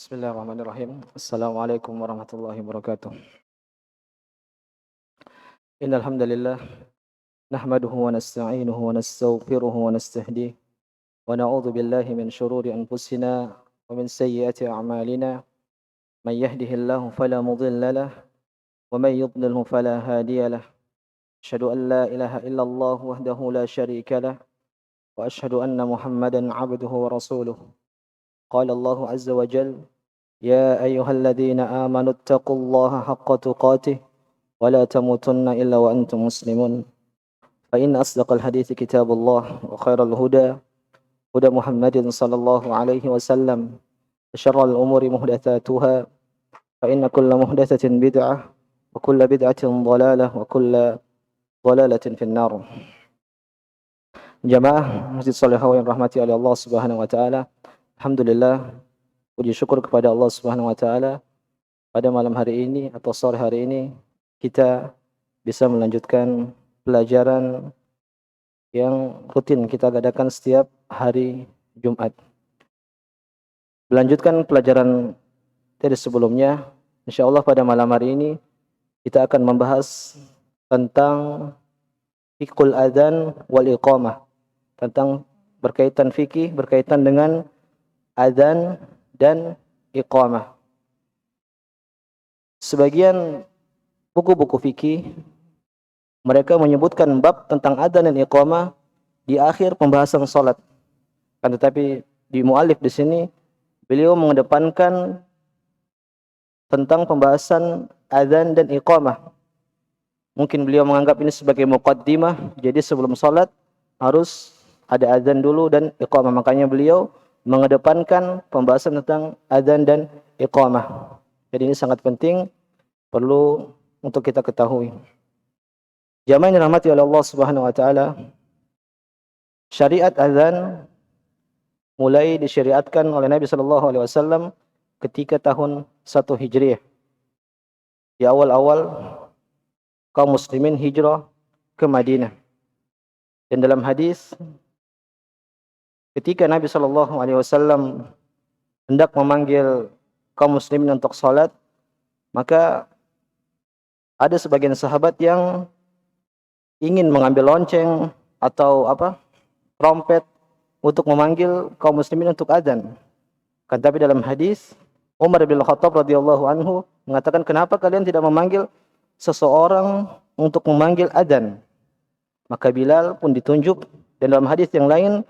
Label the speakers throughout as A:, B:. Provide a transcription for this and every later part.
A: Bismillahirrahmanirrahim. Assalamualaikum warahmatullahi wabarakatuh. Innal hamdalillah nahmaduhu wa nasta'inuhu wa nastaghfiruhu wa nastahdihi wa na'udzu billahi min shururi anfusina wa min sayyiati a'malina. Man yahdihillahu fala mudilla lahu wa man yudlilhu fala hadiya lahu. Asyhadu an la ilaha illallah wahdahu la syarika lahu wa asyhadu anna Muhammadan 'abduhu wa rasuluh. Qala Allahu 'azza wa jalla يا أيها الذين آمنوا اتقوا الله حق تقاته ولا تموتن إلا وأنتم مسلمون فإن أصدق الحديث كتاب الله وخير الهدى هدى محمد صلى الله عليه وسلم وشر الأمور محدثاتها فإن كل محدثة بدعة وكل بدعة ضلالة وكل ضلالة في النار. Jamaah Masjid Salihah yang rahmati oleh Allah Subhanahu wa taala. Alhamdulillah, puji syukur kepada Allah Subhanahu wa taala, pada malam hari ini atau sore hari ini kita bisa melanjutkan pelajaran yang rutin kita adakan setiap hari Jumat. Melanjutkan pelajaran dari sebelumnya, insyaallah pada malam hari ini kita akan membahas tentang fiqhul adzan wal iqamah, tentang fikih berkaitan dengan adzan dan iqamah. Sebagian buku-buku fikih mereka menyebutkan bab tentang adzan dan iqamah di akhir pembahasan salat. Kan tetapi di muallif di sini beliau mengedepankan tentang pembahasan adzan dan iqamah. Mungkin beliau menganggap ini sebagai muqaddimah, jadi sebelum salat harus ada adzan dulu dan iqamah. Makanya beliau mengedepankan pembahasan tentang adzan dan iqamah. Jadi ini sangat penting, perlu untuk kita ketahui. Jamaah yang dirahmati oleh Allah Subhanahu wa taala, syariat adzan mulai disyariatkan oleh Nabi sallallahu alaihi wasallam ketika tahun 1 Hijriah. Di awal-awal kaum muslimin hijrah ke Madinah. Dan dalam hadis ketika Nabi sallallahu alaihi wasallam hendak memanggil kaum muslimin untuk salat, maka ada sebagian sahabat yang ingin mengambil lonceng atau trompet untuk memanggil kaum muslimin untuk adzan. Kan tapi dalam hadis Umar bin Khattab radhiyallahu anhu mengatakan, "Kenapa kalian tidak memanggil seseorang untuk memanggil adzan?" Maka Bilal pun ditunjuk, dan dalam hadis yang lain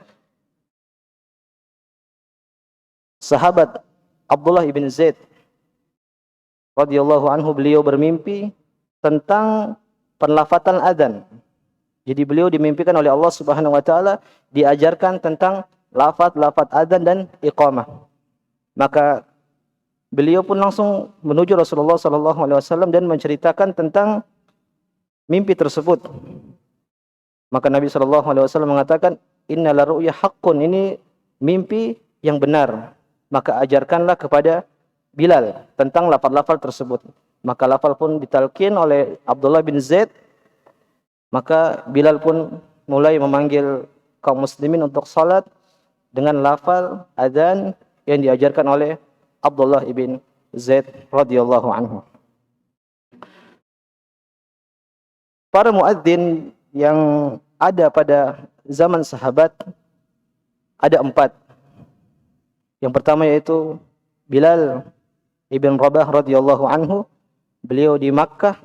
A: sahabat Abdullah ibn Zaid radhiyallahu anhu, beliau bermimpi tentang penlafatan adzan. Jadi beliau dimimpikan oleh Allah Subhanahu wa taala diajarkan tentang lafaz-lafaz adzan dan iqamah. Maka beliau pun langsung menuju Rasulullah sallallahu alaihi wasallam dan menceritakan tentang mimpi tersebut. Maka Nabi sallallahu alaihi wasallam mengatakan, "Innal ru'ya haqqun." Ini mimpi yang benar. Maka ajarkanlah kepada Bilal tentang lafaz-lafaz tersebut. Maka lafaz pun ditalkin oleh Abdullah bin Zaid. Maka Bilal pun mulai memanggil kaum muslimin untuk salat dengan lafaz adzan yang diajarkan oleh Abdullah ibn Zaid radhiyallahu anhu. Para muadzin yang ada pada zaman sahabat ada 4. Yang pertama yaitu Bilal ibn Rabah radhiyallahu anhu, beliau di Makkah.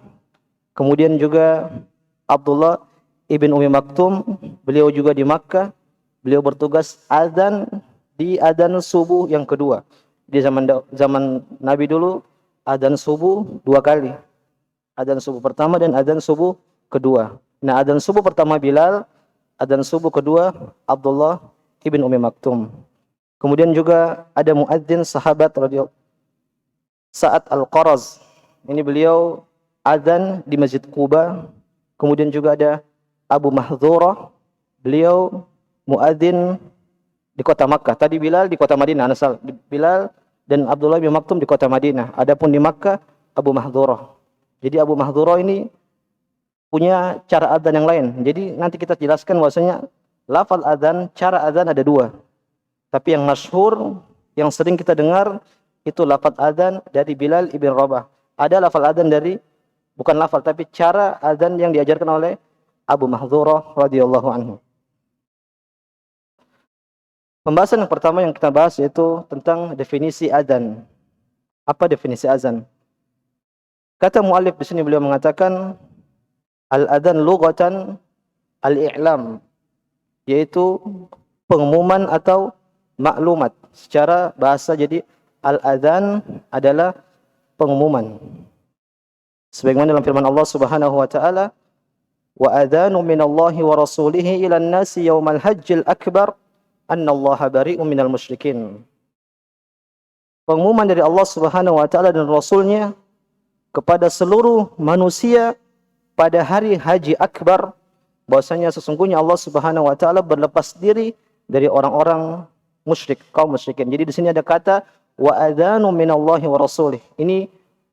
A: Kemudian juga Abdullah ibn Umi Maktum, beliau juga di Makkah. Beliau bertugas azan di adzan subuh yang kedua. Di zaman Nabi dulu adzan subuh 2 kali. Adzan subuh pertama dan adzan subuh kedua. Nah, adzan subuh pertama Bilal, adzan subuh kedua Abdullah ibn Umi Maktum. Kemudian juga ada muadzin sahabat radhiyallahu Sa'ad Al-Qaraz. Ini beliau azan di Masjid Quba. Kemudian juga ada Abu Mahdzurah. Beliau muadzin di kota Makkah. Tadi Bilal di kota Madinah. Bilal dan Abdullah bin Maktum di kota Madinah. Adapun di Makkah Abu Mahdzurah. Jadi Abu Mahdzurah ini punya cara azan yang lain. Jadi nanti kita jelaskan bahwasanya lafal azan, cara azan ada 2. Tapi yang masyhur, yang sering kita dengar itu lafaz adzan dari Bilal ibn Rabah. Ada lafaz adzan dari, bukan lafaz tapi cara adzan yang diajarkan oleh Abu Mahdzurah radhiyallahu anhu. Pembahasan yang pertama yang kita bahas yaitu tentang definisi adzan. Apa definisi azan? Kata muallif di sini, beliau mengatakan al-adzan lughatan al-i'lam, yaitu pengumuman atau maklumat. Secara bahasa jadi al-adzan adalah pengumuman. Sebagaimana dalam firman Allah Subhanahu wa taala, wa adzanu minallahi wa rasulihi ilan nasi yaumal hajjil akbar annallaha bari'un minal musyrikin. Pengumuman dari Allah Subhanahu wa taala dan rasulnya kepada seluruh manusia pada hari haji akbar, bahwasanya sesungguhnya Allah Subhanahu wa taala berlepas diri dari orang-orang musyrik, kaum musyrikin. Jadi di sini ada kata wa adzanu minallahi wa rasulih. Ini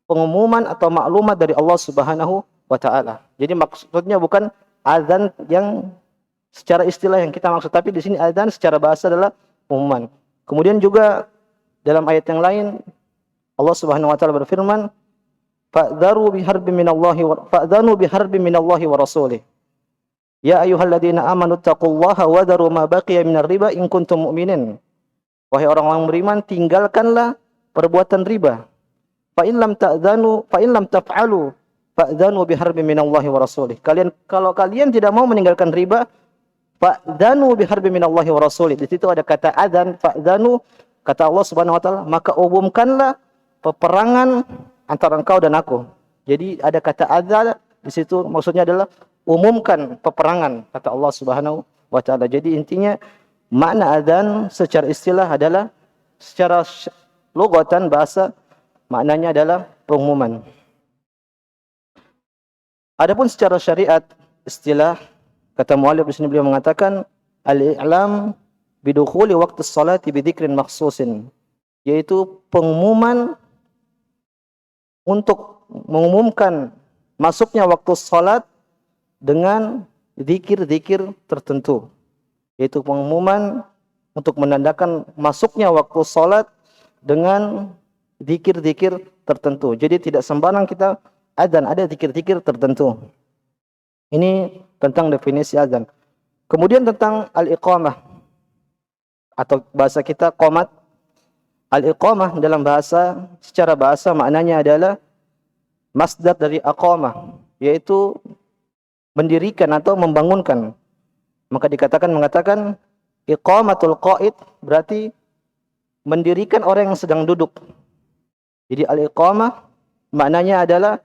A: pengumuman atau maklumat dari Allah Subhanahu wa taala. Jadi maksudnya bukan azan yang secara istilah yang kita maksud, tapi di sini azan secara bahasa adalah pengumuman. Kemudian juga dalam ayat yang lain Allah Subhanahu wa taala berfirman, fa'dharu biharbin minallahi wa rasulih. Ya ayyuhalladzina amanu taqullaha wa dharu ma baqiya minar riba in kuntum mu'minin. Wahai orang-orang beriman, tinggalkanlah perbuatan riba. Fa in lam taf'alu fa'dhanu biharbin minallahi wa rasulih. Kalau kalian tidak mau meninggalkan riba, fa'dhanu biharbin minallahi wa rasulih. Di situ ada kata adzan, fa'dhanu, kata Allah Subhanahu wa taala, maka umumkanlah peperangan antara engkau dan aku. Jadi ada kata adzan di situ, maksudnya adalah umumkan peperangan, kata Allah Subhanahu wa taala. Jadi intinya makna adzan secara istilah adalah, secara lugatan bahasa, maknanya adalah pengumuman. Adapun secara syariat istilah, kata muallif di sini beliau mengatakan al-i'lam bidukhuli waqti sholati bidzikrin makhsusin, yaitu pengumuman untuk mengumumkan masuknya waktu salat dengan zikir-zikir tertentu, yaitu pengumuman untuk menandakan masuknya waktu salat dengan zikir-zikir tertentu. Jadi tidak sembarang kita adzan, ada zikir-zikir tertentu. Ini tentang definisi adzan. Kemudian tentang al-iqamah, atau bahasa kita qomat. Al-iqamah dalam bahasa, secara bahasa maknanya adalah masdar dari aqamah, yaitu mendirikan atau membangunkan. Maka mengatakan iqamatul qa'id berarti mendirikan orang yang sedang duduk. Jadi al-iqamah maknanya adalah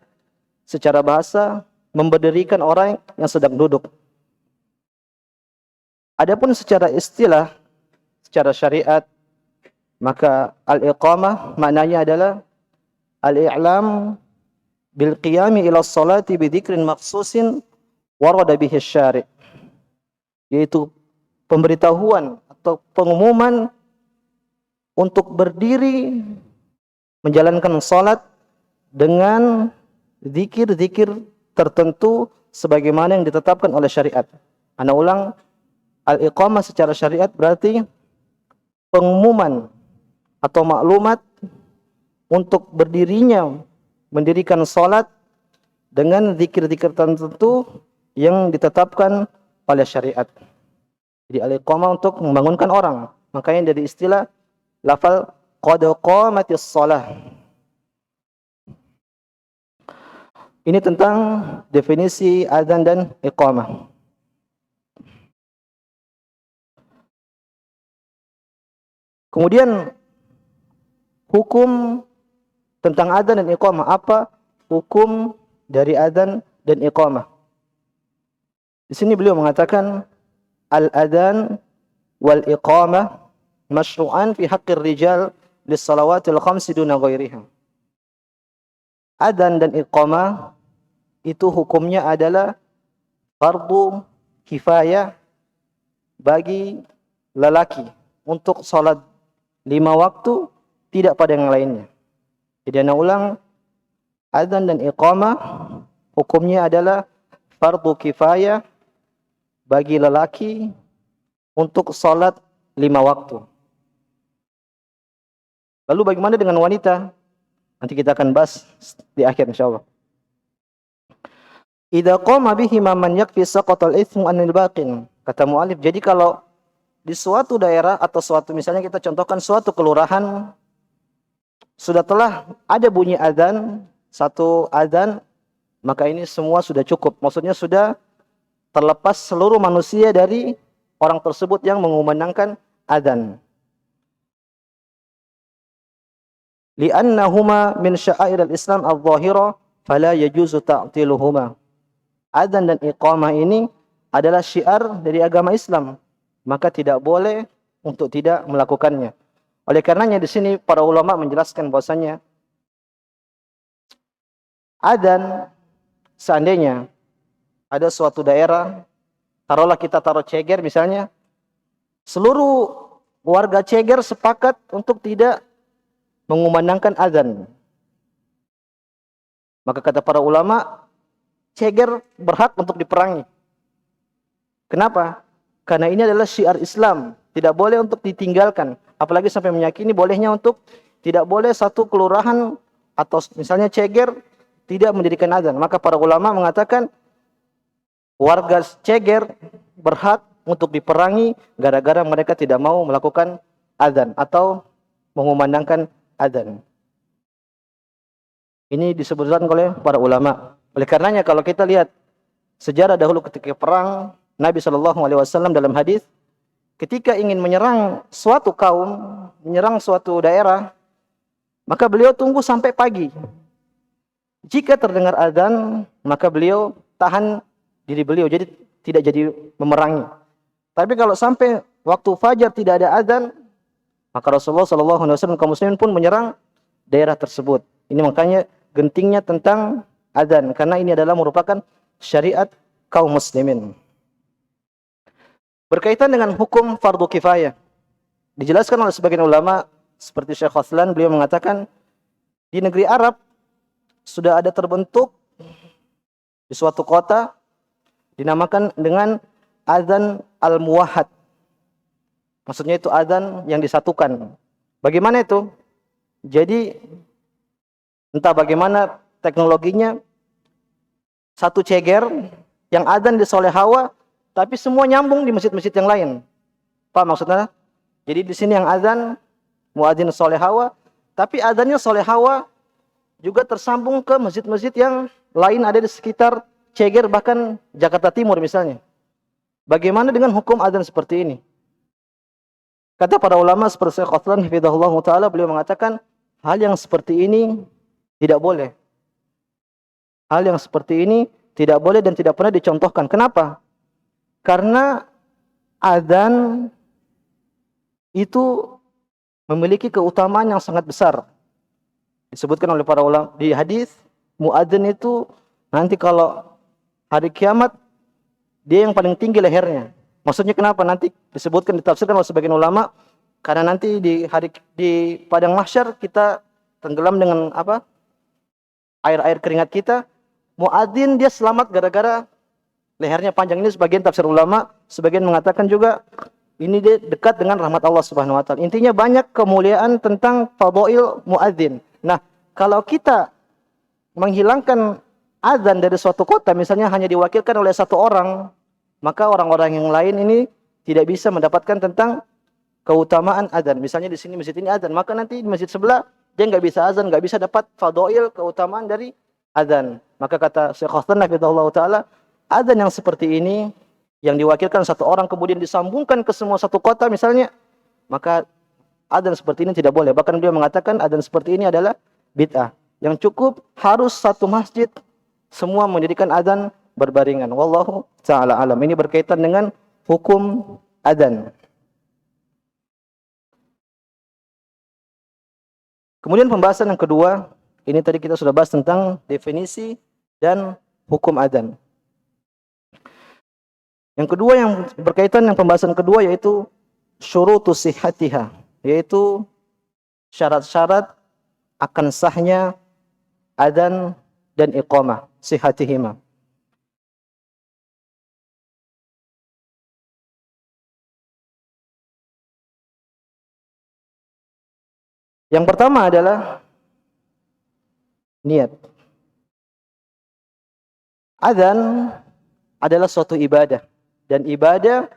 A: secara bahasa memberdirikan orang yang sedang duduk. Adapun secara istilah, secara syariat, maka al-iqamah maknanya adalah al-i'lam bil qiyami ila sholati bi dzikrin makhsusin warada bihi syari', yaitu pemberitahuan atau pengumuman untuk berdiri menjalankan salat dengan zikir-zikir tertentu sebagaimana yang ditetapkan oleh syariat. Ana ulang, al-iqamah secara syariat berarti pengumuman atau maklumat untuk berdirinya mendirikan salat dengan zikir-zikir tertentu yang ditetapkan oleh syariat. Jadi al-iqamah untuk membangunkan orang. Makanya dari istilah lafal qad qamatis shalah. Ini tentang definisi adzan dan iqamah. Kemudian hukum tentang adzan dan iqamah. Apa hukum dari adzan dan iqamah? Di sini beliau mengatakan al-adzan wal iqamah masyru'an fi haqqir rijal lis salawatil khamsi duna ghairiha. Adzan dan iqamah itu hukumnya adalah fardu kifayah bagi lelaki untuk salat 5 waktu, tidak pada yang lainnya. Jadi ana ulang, adzan dan iqamah hukumnya adalah fardu kifayah bagi lelaki untuk salat 5 waktu. Lalu bagaimana dengan wanita? Nanti kita akan bahas di akhir insyaallah. Idza qama bihi man yakfi saqatal itsmu anil baqin. Kata muallif, jadi kalau di suatu daerah atau suatu, misalnya kita contohkan suatu kelurahan, sudah telah ada bunyi adzan, satu adzan, maka ini semua sudah cukup. Maksudnya sudah terlepas seluruh manusia dari orang tersebut yang mengumandangkan adzan. Li'annahuma min sya'airil Islam adh-dhahira fala yajuzu ta'tiluhuma. Adzan dan iqamah ini adalah syiar dari agama Islam, maka tidak boleh untuk tidak melakukannya. Oleh karenanya di sini para ulama menjelaskan bahwasanya adzan, seandainya ada suatu daerah, taruhlah kita taruh Ceger misalnya, seluruh warga Ceger sepakat untuk tidak mengumandangkan adzan. Maka kata para ulama, Ceger berhak untuk diperangi. Kenapa? Karena ini adalah syiar Islam, tidak boleh untuk ditinggalkan. Apalagi sampai meyakini bolehnya untuk tidak boleh satu kelurahan atau misalnya Ceger tidak mendirikan adzan. Maka para ulama mengatakan warga Ceger berhak untuk diperangi gara-gara mereka tidak mau melakukan adzan atau mengumandangkan adzan. Ini disebutkan oleh para ulama. Oleh karenanya kalau kita lihat sejarah dahulu ketika perang, Nabi SAW dalam hadis ketika ingin menyerang suatu kaum, menyerang suatu daerah, maka beliau tunggu sampai pagi. Jika terdengar adzan, maka beliau tahan diri beliau, jadi tidak jadi memerangi. Tapi kalau sampai waktu fajar tidak ada adzan, maka Rasulullah SAW kaum muslimin pun menyerang daerah tersebut. Ini makanya gentingnya tentang adzan, karena ini adalah merupakan syariat kaum muslimin. Berkaitan dengan hukum fardu kifayah, dijelaskan oleh sebagian ulama seperti Syekh Khoslan, beliau mengatakan di negeri Arab sudah ada terbentuk di suatu kota dinamakan dengan adzan al-muwahhad. Maksudnya itu adzan yang disatukan. Bagaimana itu? Jadi entah bagaimana teknologinya, satu Ceger yang adzan di Solehawa, tapi semua nyambung di masjid-masjid yang lain. Paham maksudnya? Jadi di sini yang adzan muadzin Solehawa, tapi adzannya Solehawa juga tersambung ke masjid-masjid yang lain ada di sekitar Ceger, bahkan Jakarta Timur misalnya. Bagaimana dengan hukum adzan seperti ini? Kata para ulama seperti Syekh Khoslan hafizahullah taala, beliau mengatakan hal yang seperti ini tidak boleh. Hal yang seperti ini tidak boleh dan tidak pernah dicontohkan. Kenapa? Karena adzan itu memiliki keutamaan yang sangat besar. Disebutkan oleh para ulama di hadis, muadzin itu nanti kalau hari kiamat dia yang paling tinggi lehernya. Maksudnya kenapa? Nanti disebutkan, ditafsirkan oleh sebagian ulama, karena nanti di padang mahsyar kita tenggelam dengan apa? Air-air keringat kita. Muadzin dia selamat gara-gara lehernya panjang. Ini sebagian tafsir ulama, sebagian mengatakan juga ini dia dekat dengan rahmat Allah Subhanahu wa taala. Intinya banyak kemuliaan tentang fadhail muadzin. Nah, kalau kita menghilangkan azan dari suatu kota, misalnya hanya diwakilkan oleh satu orang, maka orang-orang yang lain ini tidak bisa mendapatkan tentang keutamaan azan. Misalnya di sini masjid ini azan, maka nanti di masjid sebelah dia nggak bisa azan, nggak bisa dapat fadhail keutamaan dari azan. Maka kata Syekh Khoslan hafizahullah taala, azan yang seperti ini yang diwakilkan satu orang kemudian disambungkan ke semua satu kota misalnya, maka azan seperti ini tidak boleh. Bahkan beliau mengatakan azan seperti ini adalah bid'ah. Yang cukup harus satu masjid semua mendirikan azan berbaringan. Wallahu ta'ala alam. Ini berkaitan dengan hukum azan. Kemudian pembahasan yang kedua, ini tadi kita sudah bahas tentang definisi dan hukum azan. Yang kedua yang berkaitan dengan pembahasan kedua yaitu syurutus sihhatiha, yaitu syarat-syarat akan sahnya adzan dan iqamah, sihhatihima. Yang pertama adalah niat. Adzan adalah suatu ibadah, dan ibadah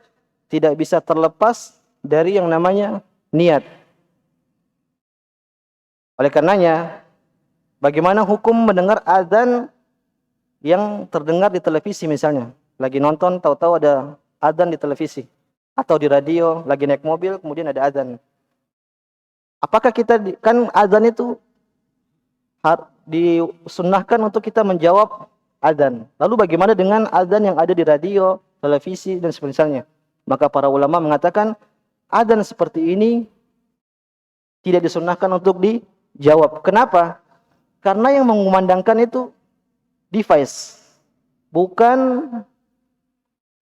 A: tidak bisa terlepas dari yang namanya niat. Oleh karenanya, bagaimana hukum mendengar adzan yang terdengar di televisi misalnya? Lagi nonton, tahu-tahu ada adzan di televisi. Atau di radio, lagi naik mobil, kemudian ada adzan. Apakah kita, kan adzan itu disunnahkan untuk kita menjawab adzan. Lalu bagaimana dengan adzan yang ada di radio, televisi, dan semisalnya? Maka para ulama mengatakan, adzan seperti ini tidak disunnahkan untuk dijawab. Kenapa? Karena yang mengumandangkan itu device, bukan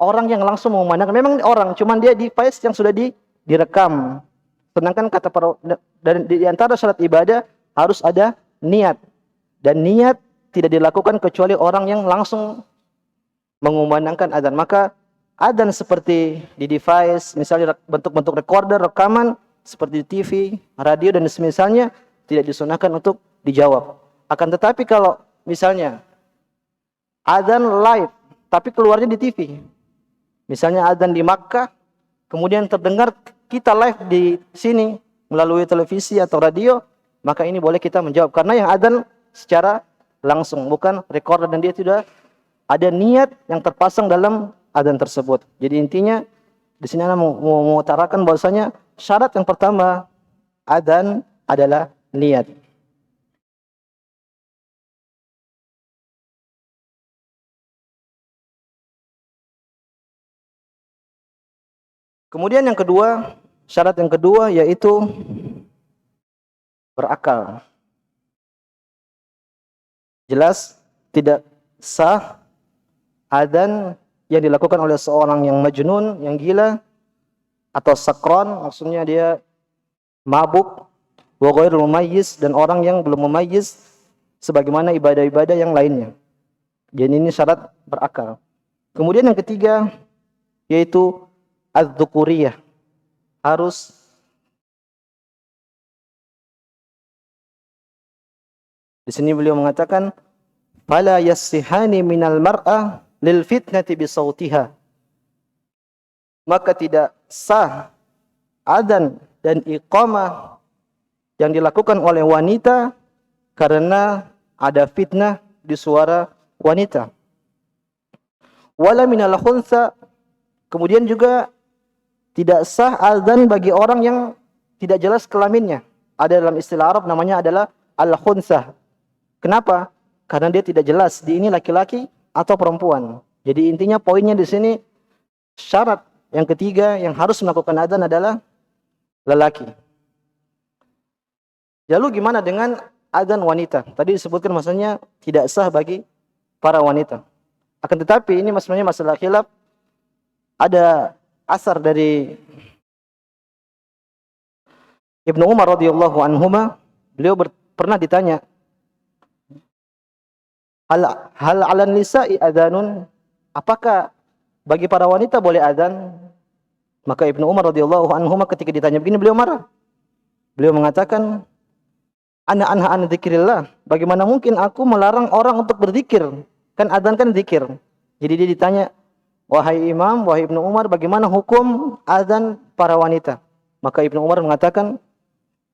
A: orang yang langsung mengumandangkan. Memang orang, cuman dia device yang sudah direkam. Sedangkan kata para, dan di antara syarat ibadah harus ada niat, dan niat tidak dilakukan kecuali orang yang langsung mengumandangkan adzan. Maka adzan seperti di device, misalnya bentuk-bentuk recorder, rekaman seperti di TV, radio, dan semisalnya, tidak disunahkan untuk dijawab. Akan tetapi kalau misalnya adzan live tapi keluarnya di TV, misalnya adzan di Makkah, kemudian terdengar kita live di sini melalui televisi atau radio, maka ini boleh kita menjawab, karena yang adzan secara langsung, bukan recorder, dan dia tidak ada niat yang terpasang dalam adzan tersebut. Jadi intinya di sini Anda mau mengutarakan bahwasanya syarat yang pertama adzan adalah niat. Kemudian yang kedua, syarat yang kedua yaitu berakal. Jelas tidak sah adzan yang dilakukan oleh seorang yang majnun, yang gila, atau sakron, maksudnya dia mabuk, wa ghairul mumayyiz, dan orang yang belum mumayyiz, sebagaimana ibadah-ibadah yang lainnya. Jadi ini syarat berakal. Kemudian yang ketiga yaitu az-dzukuriyah. Harus di sini beliau mengatakan fala yassihani minal mar'ah lil fitnati bi sautiha. Maka tidak sah adzan dan iqamah yang dilakukan oleh wanita karena ada fitnah di suara wanita. Wala minal khunsa, kemudian juga tidak sah adzan bagi orang yang tidak jelas kelaminnya. Ada dalam istilah Arab namanya adalah al-khunsah. Kenapa? Karena dia tidak jelas di ini laki-laki atau perempuan. Jadi intinya poinnya di sini, syarat yang ketiga yang harus melakukan adzan adalah lelaki. Lalu gimana dengan adzan wanita? Tadi disebutkan maksudnya tidak sah bagi para wanita. Akan tetapi ini maksudnya masalah khilaf. Ada asar dari Ibnu Umar radhiyallahu anhuma, beliau pernah ditanya, hal 'alan nisa'i adzanun? Apakah bagi para wanita boleh adzan? Maka Ibnu Umar radhiyallahu anhuma ketika ditanya begini, beliau marah. Beliau mengatakan, ana anha an dzikrillah. Bagaimana mungkin aku melarang orang untuk berzikir? Kan adzan kan zikir. Jadi dia ditanya, wahai imam, wahai Ibnu Umar, bagaimana hukum adzan para wanita? Maka Ibnu Umar mengatakan,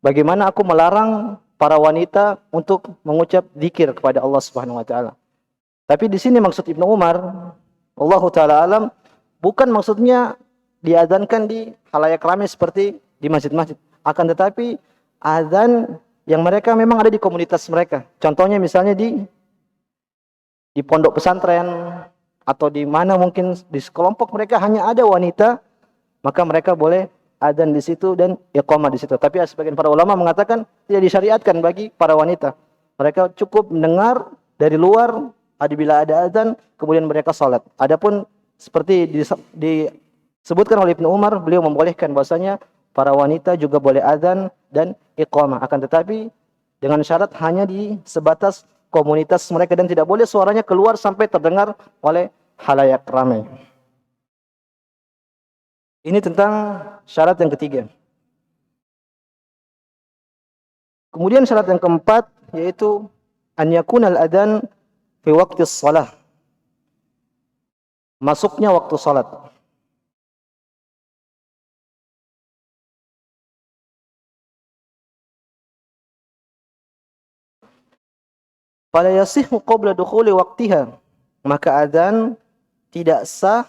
A: bagaimana aku melarang para wanita untuk mengucap zikir kepada Allah Subhanahu wa taala. Tapi di sini maksud Ibnu Umar, Allahu taala alam, bukan maksudnya diadzankan di khalayak ramai seperti di masjid-masjid. Akan tetapi adzan yang mereka memang ada di komunitas mereka. Contohnya misalnya di pondok pesantren, atau di mana mungkin di kelompok mereka hanya ada wanita, maka mereka boleh adzan di situ dan iqamah di situ. Tapi sebagian para ulama mengatakan tidak disyariatkan bagi para wanita. Mereka cukup mendengar dari luar apabila ada adzan, kemudian mereka salat. Adapun seperti disebutkan oleh Ibnu Umar, beliau membolehkan bahwasanya para wanita juga boleh adzan dan iqamah. Akan tetapi dengan syarat hanya di sebatas komunitas mereka dan tidak boleh suaranya keluar sampai terdengar oleh khalayak ramai. Ini tentang syarat yang ketiga. Kemudian syarat yang keempat yaitu an yakunal adzan fi waqtis shalah. Masuknya waktu salat. Fala yasihhu qabla dukhuli waqtiha. Maka adzan tidak sah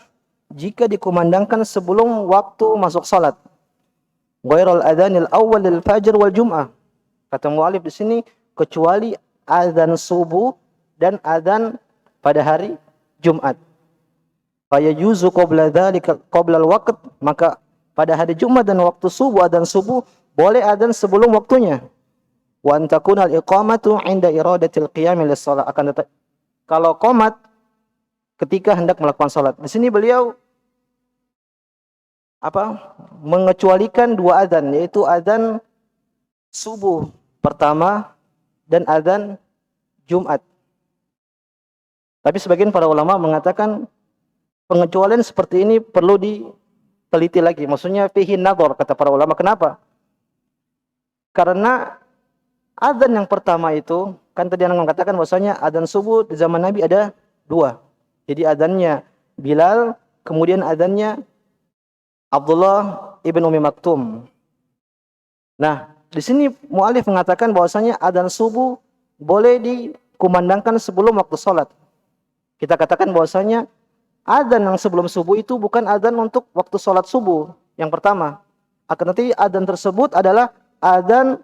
A: jika dikumandangkan sebelum waktu masuk salat. Ghairal adzanil awwal lil fajr wal jum'ah. Kata mu'alif di sini kecuali adzan subuh dan adzan pada hari Jumat. Fa yajuzu qabla dzalika qabla al-waqt, maka pada hari Jumat dan waktu subuh adzan subuh boleh adzan sebelum waktunya. Wa an takuna al-iqamatu 'inda iradatil qiyam lis-shalah. Akan tetapi kalau qomat ketika hendak melakukan salat. Di sini beliau mengecualikan dua adzan, yaitu adzan subuh pertama dan adzan Jumat. Tapi sebagian para ulama mengatakan pengecualian seperti ini perlu diteliti lagi. Maksudnya fihi nadhar, kata para ulama. Kenapa? Karena adzan yang pertama itu, kan tadi Anda mengatakan bahwasanya adzan subuh di zaman Nabi ada dua. Jadi adzannya Bilal, kemudian adzannya Abdullah ibn Umi Maktum. Nah, di sini mu'alif mengatakan bahwasanya adzan subuh boleh dikumandangkan sebelum waktu salat. Kita katakan bahwasanya adzan yang sebelum subuh itu bukan adzan untuk waktu salat subuh yang pertama. Akan tetapi adzan tersebut adalah adzan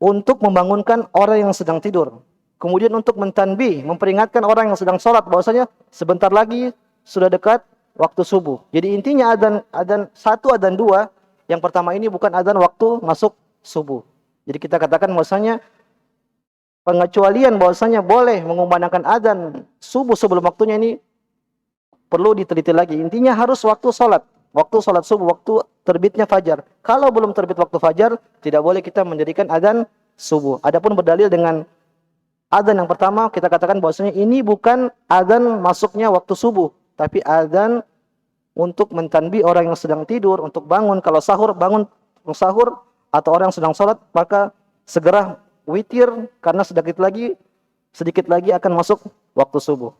A: untuk membangunkan orang yang sedang tidur. Kemudian untuk mentanbih, memperingatkan orang yang sedang salat bahwasanya sebentar lagi sudah dekat waktu subuh. Jadi intinya adzan satu, adzan dua, yang pertama ini bukan adzan waktu masuk subuh. Jadi kita katakan bahwasanya pengecualian bahwasanya boleh mengumandangkan adzan subuh sebelum waktunya ini perlu diteliti lagi. Intinya harus waktu salat subuh, waktu terbitnya fajar. Kalau belum terbit waktu fajar, tidak boleh kita mendirikan adzan subuh. Adapun berdalil dengan adzan yang pertama, kita katakan bahwasanya ini bukan adzan masuknya waktu subuh, tapi adzan untuk mentanbih orang yang sedang tidur untuk bangun. Kalau sahur, bangun sahur, atau orang yang sedang sholat, maka segera witir karena sedikit lagi akan masuk waktu subuh.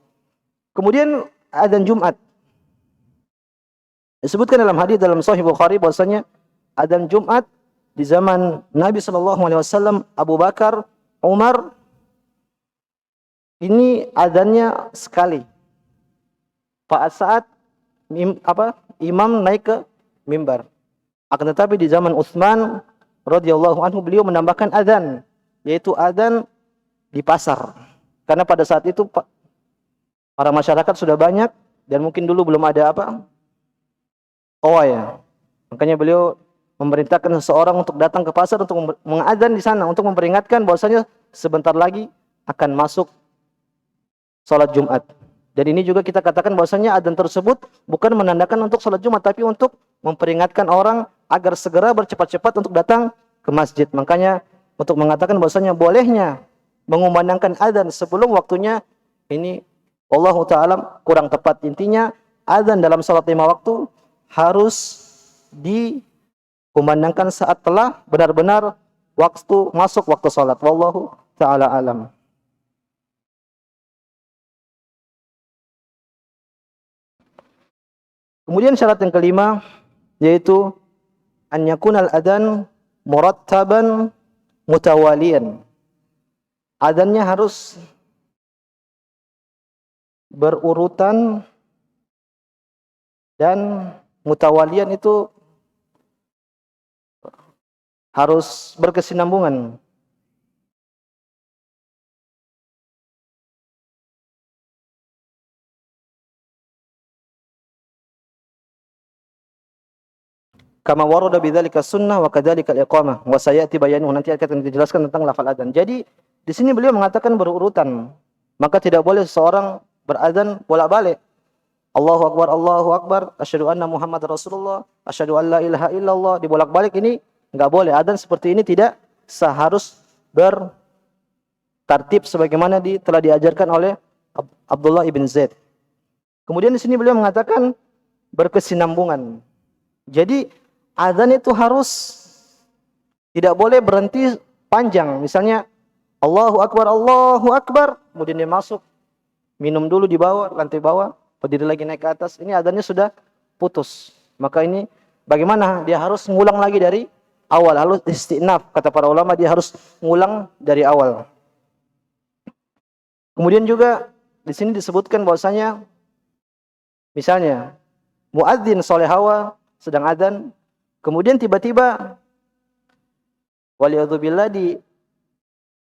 A: Kemudian adzan Jumat. Disebutkan dalam hadis dalam Sahih Bukhari bahwasanya adzan Jumat di zaman Nabi SAW, Abu Bakar, Umar, ini adzannya sekali. Pada saat imam naik ke mimbar. Akan tetapi di zaman Utsman radhiyallahu anhu beliau menambahkan adzan, yaitu adzan di pasar. Karena pada saat itu para masyarakat sudah banyak dan mungkin dulu belum ada ya. Makanya beliau memerintahkan seseorang untuk datang ke pasar untuk mengadzan di sana untuk memperingatkan bahwasanya sebentar lagi akan masuk salat Jumat. Dan ini juga kita katakan bahwasanya adzan tersebut bukan menandakan untuk salat Jumat, tapi untuk memperingatkan orang agar segera bercepat-cepat untuk datang ke masjid. Makanya untuk mengatakan bahwasanya bolehnya mengumandangkan adzan sebelum waktunya ini Allah Ta'ala kurang tepat. Intinya adzan dalam salat 5 waktu harus dikumandangkan saat telah benar-benar masuk waktu salat. Wallahu ta'ala alam. Kemudian syarat yang kelima yaitu an yakunal adzan murattaban mutawalian. Adzannya harus berurutan dan mutawalian itu harus berkesinambungan. Kama warada bidzalika sunnah wa kadzalika al-iqamah wa sayati bayanuhu, nanti akan dijelaskan tentang lafal adzan. Jadi di sini beliau mengatakan berurutan. Maka tidak boleh seorang beradzan bolak-balik. Allahu akbar, asyhadu anna Muhammad Rasulullah, asyhadu an la ilaha illallah, dibolak-balik ini enggak boleh. Adzan seperti ini tidak sah, harus bertartib sebagaimana telah diajarkan oleh Abdullah ibn Zaid. Kemudian di sini beliau mengatakan berkesinambungan. Jadi adzan itu harus tidak boleh berhenti panjang. Misalnya Allahu Akbar, kemudian dia masuk, minum dulu di bawah, lantai bawah, berdiri lagi naik ke atas. Ini adzannya sudah putus. Maka ini bagaimana? Dia harus ngulang lagi dari awal, harus istinaf. Kata para ulama, dia harus ngulang dari awal. Kemudian juga di sini disebutkan bahwasanya misalnya muadzin solehawa sedang adzan, kemudian tiba-tiba waliyadzubillah di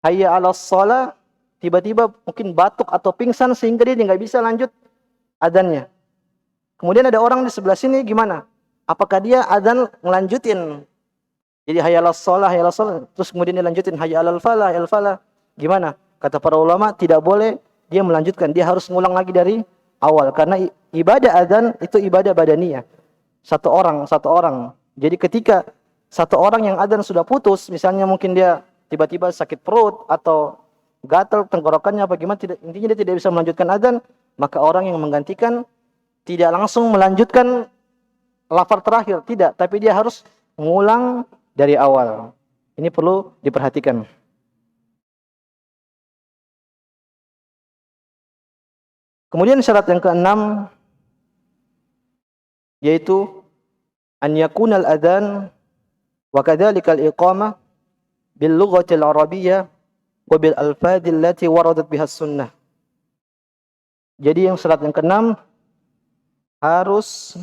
A: hayya 'alas shalah, tiba-tiba mungkin batuk atau pingsan sehingga dia nggak bisa lanjut adzannya. Kemudian ada orang di sebelah sini, gimana? Apakah dia adzan ngelanjutin? Jadi hayya 'alas shalah, terus kemudian dia lanjutin hayya 'alal falah, gimana? Kata para ulama, tidak boleh dia melanjutkan, dia harus ngulang lagi dari awal, karena ibadah adzan itu ibadah badaniyah. Satu orang. Jadi ketika satu orang yang adzan sudah putus, misalnya mungkin dia tiba-tiba sakit perut atau gatal tenggorokannya apa gimana, intinya dia tidak bisa melanjutkan adzan, maka orang yang menggantikan tidak langsung melanjutkan lafaz terakhir, tidak, tapi dia harus mengulang dari awal. Ini perlu diperhatikan. Kemudian syarat yang keenam yaitu an yakunal adzan wa kadzalika al-iqamah bil lughatil arabiyyah wa bil alfadil lati waradat biha sunnah. Jadi yang syarat yang keenam harus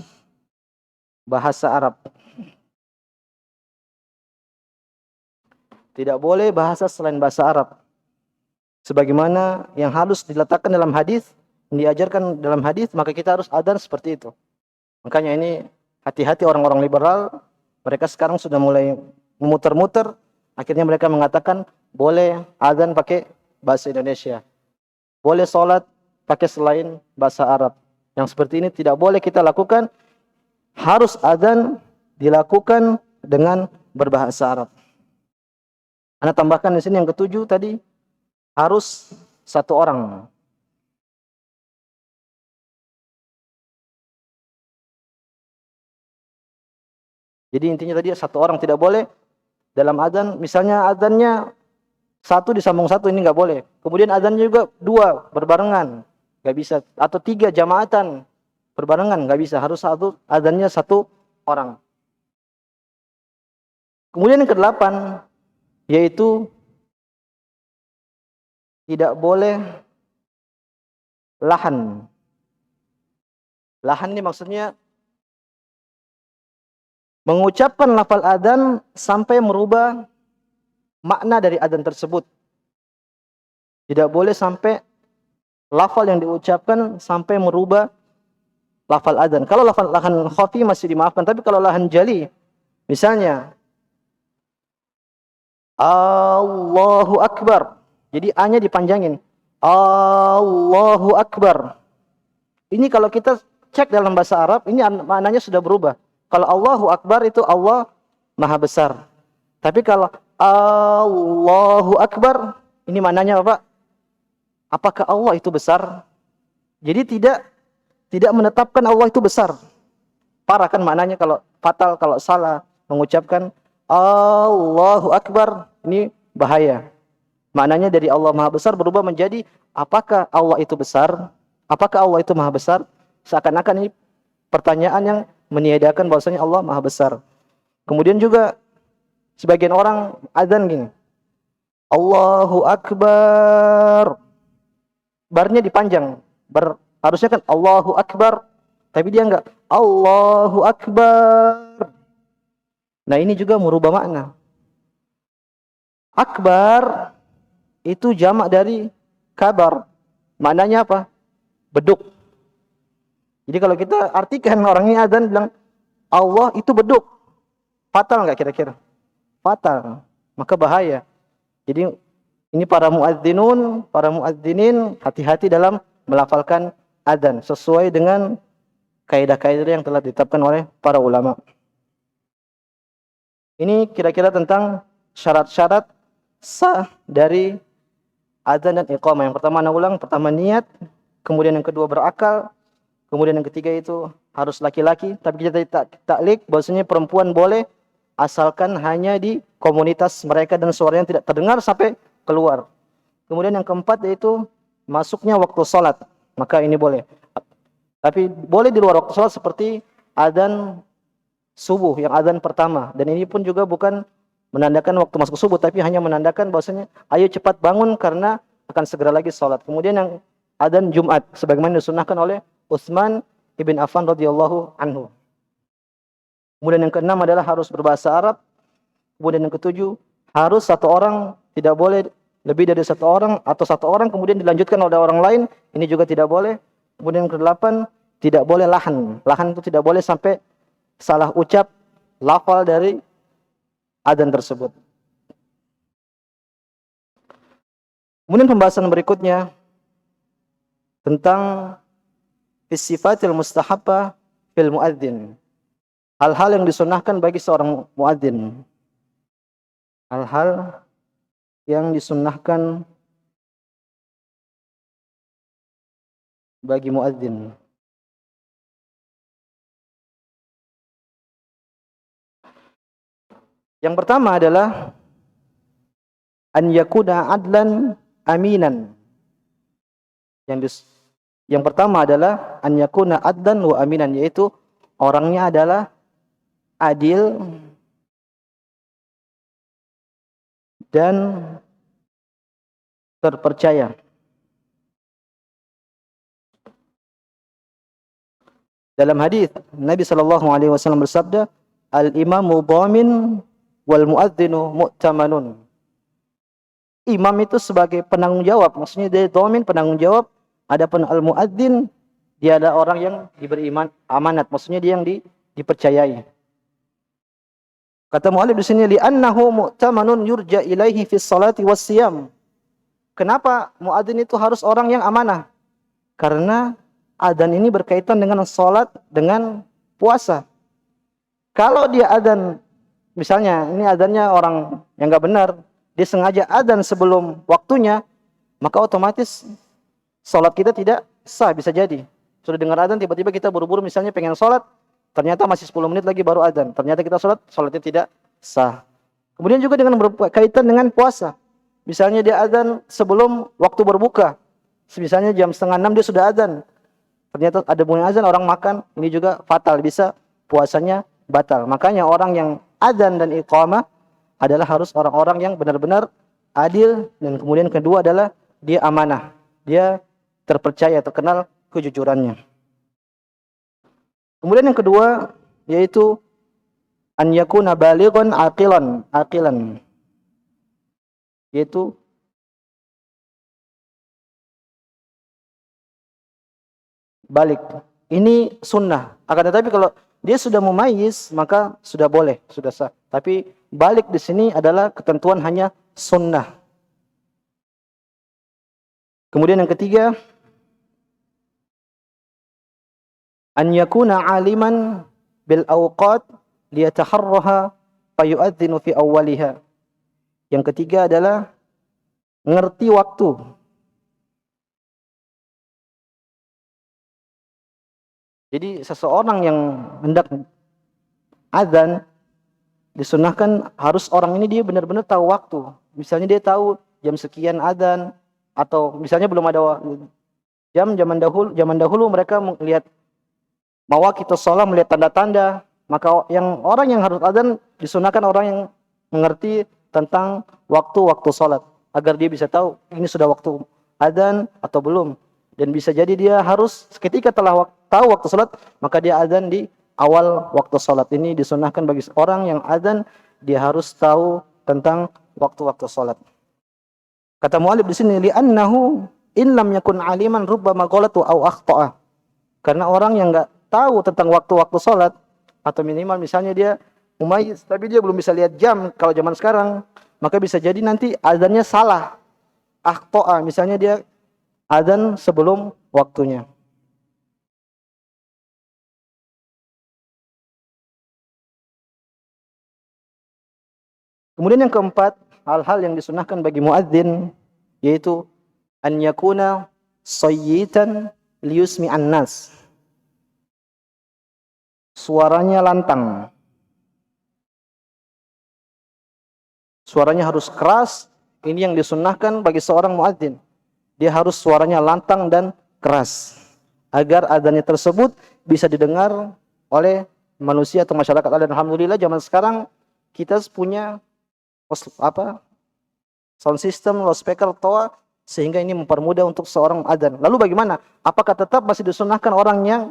A: bahasa Arab. Tidak boleh bahasa selain bahasa Arab. Sebagaimana yang harus diletakkan dalam hadis, diajarkan dalam hadis, maka kita harus adzan seperti itu. Makanya ini hati-hati orang-orang liberal, mereka sekarang sudah mulai memutar-mutar, akhirnya mereka mengatakan boleh adzan pakai bahasa Indonesia, boleh sholat pakai selain bahasa Arab. Yang seperti ini tidak boleh kita lakukan, harus adzan dilakukan dengan berbahasa Arab. Anda tambahkan di sini yang ketujuh tadi, harus satu orang. Jadi intinya tadi satu orang, tidak boleh dalam adzan, misalnya adzannya satu disambung satu, ini nggak boleh. Kemudian adzannya juga dua berbarengan, nggak bisa. Atau tiga jamaatan berbarengan, nggak bisa. Harus satu adzannya satu orang. Kemudian yang kedelapan yaitu tidak boleh lahan. Lahan ini maksudnya mengucapkan lafal adzan sampai merubah makna dari adzan tersebut. Tidak boleh sampai lafal yang diucapkan sampai merubah lafal adzan. Kalau lahan khafi masih dimaafkan, tapi kalau lahan jali, misalnya Allahu Akbar, jadi A-nya dipanjangin, Allahu Akbar. Ini kalau kita cek dalam bahasa Arab, ini maknanya sudah berubah. Kalau Allahu Akbar itu Allah Maha Besar. Tapi kalau Allahu Akbar, ini maknanya apa? Apakah Allah itu besar? Jadi tidak menetapkan Allah itu besar. Parah kan maknanya kalau fatal, kalau salah mengucapkan Allahu Akbar, ini bahaya. Maknanya dari Allah Maha Besar berubah menjadi apakah Allah itu besar? Apakah Allah itu Maha Besar? Seakan-akan ini pertanyaan yang meniadakan bahwasanya Allah Maha Besar. Kemudian juga sebagian orang adzan gini, Allahu Akbar, barnya dipanjang, harusnya kan Allahu Akbar, tapi dia enggak, Allahu Akbar. Nah ini juga merubah makna. Akbar itu jamak dari kabar, maknanya apa? Beduk. Jadi kalau kita artikan orang ini adzan bilang Allah itu beduk, fatal nggak kira-kira? Fatal, maka bahaya. Jadi ini para muadzinin hati-hati dalam melafalkan adzan sesuai dengan kaidah-kaidah yang telah ditetapkan oleh para ulama. Ini kira-kira tentang syarat-syarat sah dari adzan dan iqamah. Yang pertama pertama niat, kemudian yang kedua berakal, kemudian yang ketiga itu harus laki-laki, tapi kita taklik bahwasanya perempuan boleh asalkan hanya di komunitas mereka dan suaranya tidak terdengar sampai keluar. Kemudian yang keempat yaitu masuknya waktu sholat, maka ini boleh. Tapi boleh di luar waktu sholat seperti adzan subuh, yang adzan pertama. Dan ini pun juga bukan menandakan waktu masuk subuh, tapi hanya menandakan bahwasanya ayo cepat bangun karena akan segera lagi sholat. Kemudian yang adzan Jumat, sebagaimana disunahkan oleh Utsman ibn Affan radhiyallahu anhu. Kemudian yang keenam adalah harus berbahasa Arab. Kemudian yang ketujuh, harus satu orang, tidak boleh lebih dari satu orang, atau satu orang kemudian dilanjutkan oleh orang lain, ini juga tidak boleh. Kemudian yang kedelapan, tidak boleh lahan. Lahan itu tidak boleh sampai salah ucap lafal dari adzan tersebut. Kemudian pembahasan berikutnya tentang sifatil mustahabbah fil muadzin. Hal-hal yang disunahkan bagi seorang muadzin. Hal-hal yang disunnahkan bagi muadzin. Yang pertama adalah an yakuna adlan aminan. Yang pertama adalah an yakuna adlan wa aminan, yaitu orangnya adalah adil dan terpercaya. Dalam hadis Nabi sallallahu alaihi wasallam bersabda, al-imamu dhamin wal muadzinu mu'tamanun. Imam itu sebagai penanggung jawab, maksudnya dia dhamin, penanggung jawab. Adapun al-muadzin, dia adalah orang yang diberi amanat, maksudnya dia yang dipercayai. Kata muallif di sini, li'annahu mu'tamanun yurja ilaihi fis salati was siyam. Kenapa muadzin itu harus orang yang amanah? Karena adzan ini berkaitan dengan salat, dengan puasa. Kalau dia adzan, misalnya ini adzannya orang yang enggak benar, dia sengaja adzan sebelum waktunya, maka otomatis salat kita tidak sah, bisa jadi. Sudah dengar adzan, tiba-tiba kita buru-buru misalnya pengen salat, ternyata masih 10 menit lagi baru adzan. Ternyata kita salatnya tidak sah. Kemudian juga dengan berkaitan dengan puasa. Misalnya dia adzan sebelum waktu berbuka. Misalnya jam 5:30 dia sudah adzan. Ternyata ada bunyi azan, orang makan, ini juga fatal, bisa puasanya batal. Makanya orang yang adzan dan iqamah adalah harus orang-orang yang benar-benar adil, dan kemudian kedua adalah dia amanah. Dia terpercaya, terkenal kejujurannya. Kemudian yang kedua yaitu an yakuna balighan aqilan. Yaitu balik. Ini sunnah. Akan tetapi kalau dia sudah mumayyiz, maka sudah boleh, sudah sah. Tapi balik di sini adalah ketentuan hanya sunnah. Kemudian yang ketiga, an yakuna aliman bil awqat liyataharraha fayu'adzinu fi awwaliha. Yang ketiga adalah ngerti waktu. Jadi seseorang yang hendak adzan disunahkan harus orang ini dia benar-benar tahu waktu. Misalnya dia tahu jam sekian adzan, atau misalnya belum ada zaman dahulu mereka melihat mawaqitus shalah, melihat tanda-tanda, maka orang yang harus adzan disunahkan orang yang mengerti tentang waktu-waktu salat agar dia bisa tahu ini sudah waktu adzan atau belum. Dan bisa jadi dia harus ketika telah tahu waktu salat, maka dia adzan di awal waktu salat. Ini disunahkan bagi orang yang adzan, dia harus tahu tentang waktu-waktu salat. Kata muallif di sini, li'annahu in lam yakun aliman rubbama ghalatu aw akhta'a. Karena orang yang enggak tahu tentang waktu-waktu salat, atau minimal misalnya dia mumayyiz tapi dia belum bisa lihat jam kalau zaman sekarang, maka bisa jadi nanti adzannya salah. Akhta'a, misalnya dia adzan sebelum waktunya. Kemudian yang keempat, hal-hal yang disunahkan bagi muadzin yaitu an yakuna sayyitan liyusmi'an nas. Suaranya lantang. suaranya harus keras. Ini yang disunnahkan bagi seorang muadzin. Dia harus suaranya lantang dan keras agar adzannya tersebut bisa didengar oleh manusia atau masyarakat. Dan alhamdulillah zaman sekarang kita punya sound system, loudspeaker, toa, sehingga ini mempermudah untuk seorang adzan. Lalu bagaimana? Apakah tetap masih disunnahkan orang yang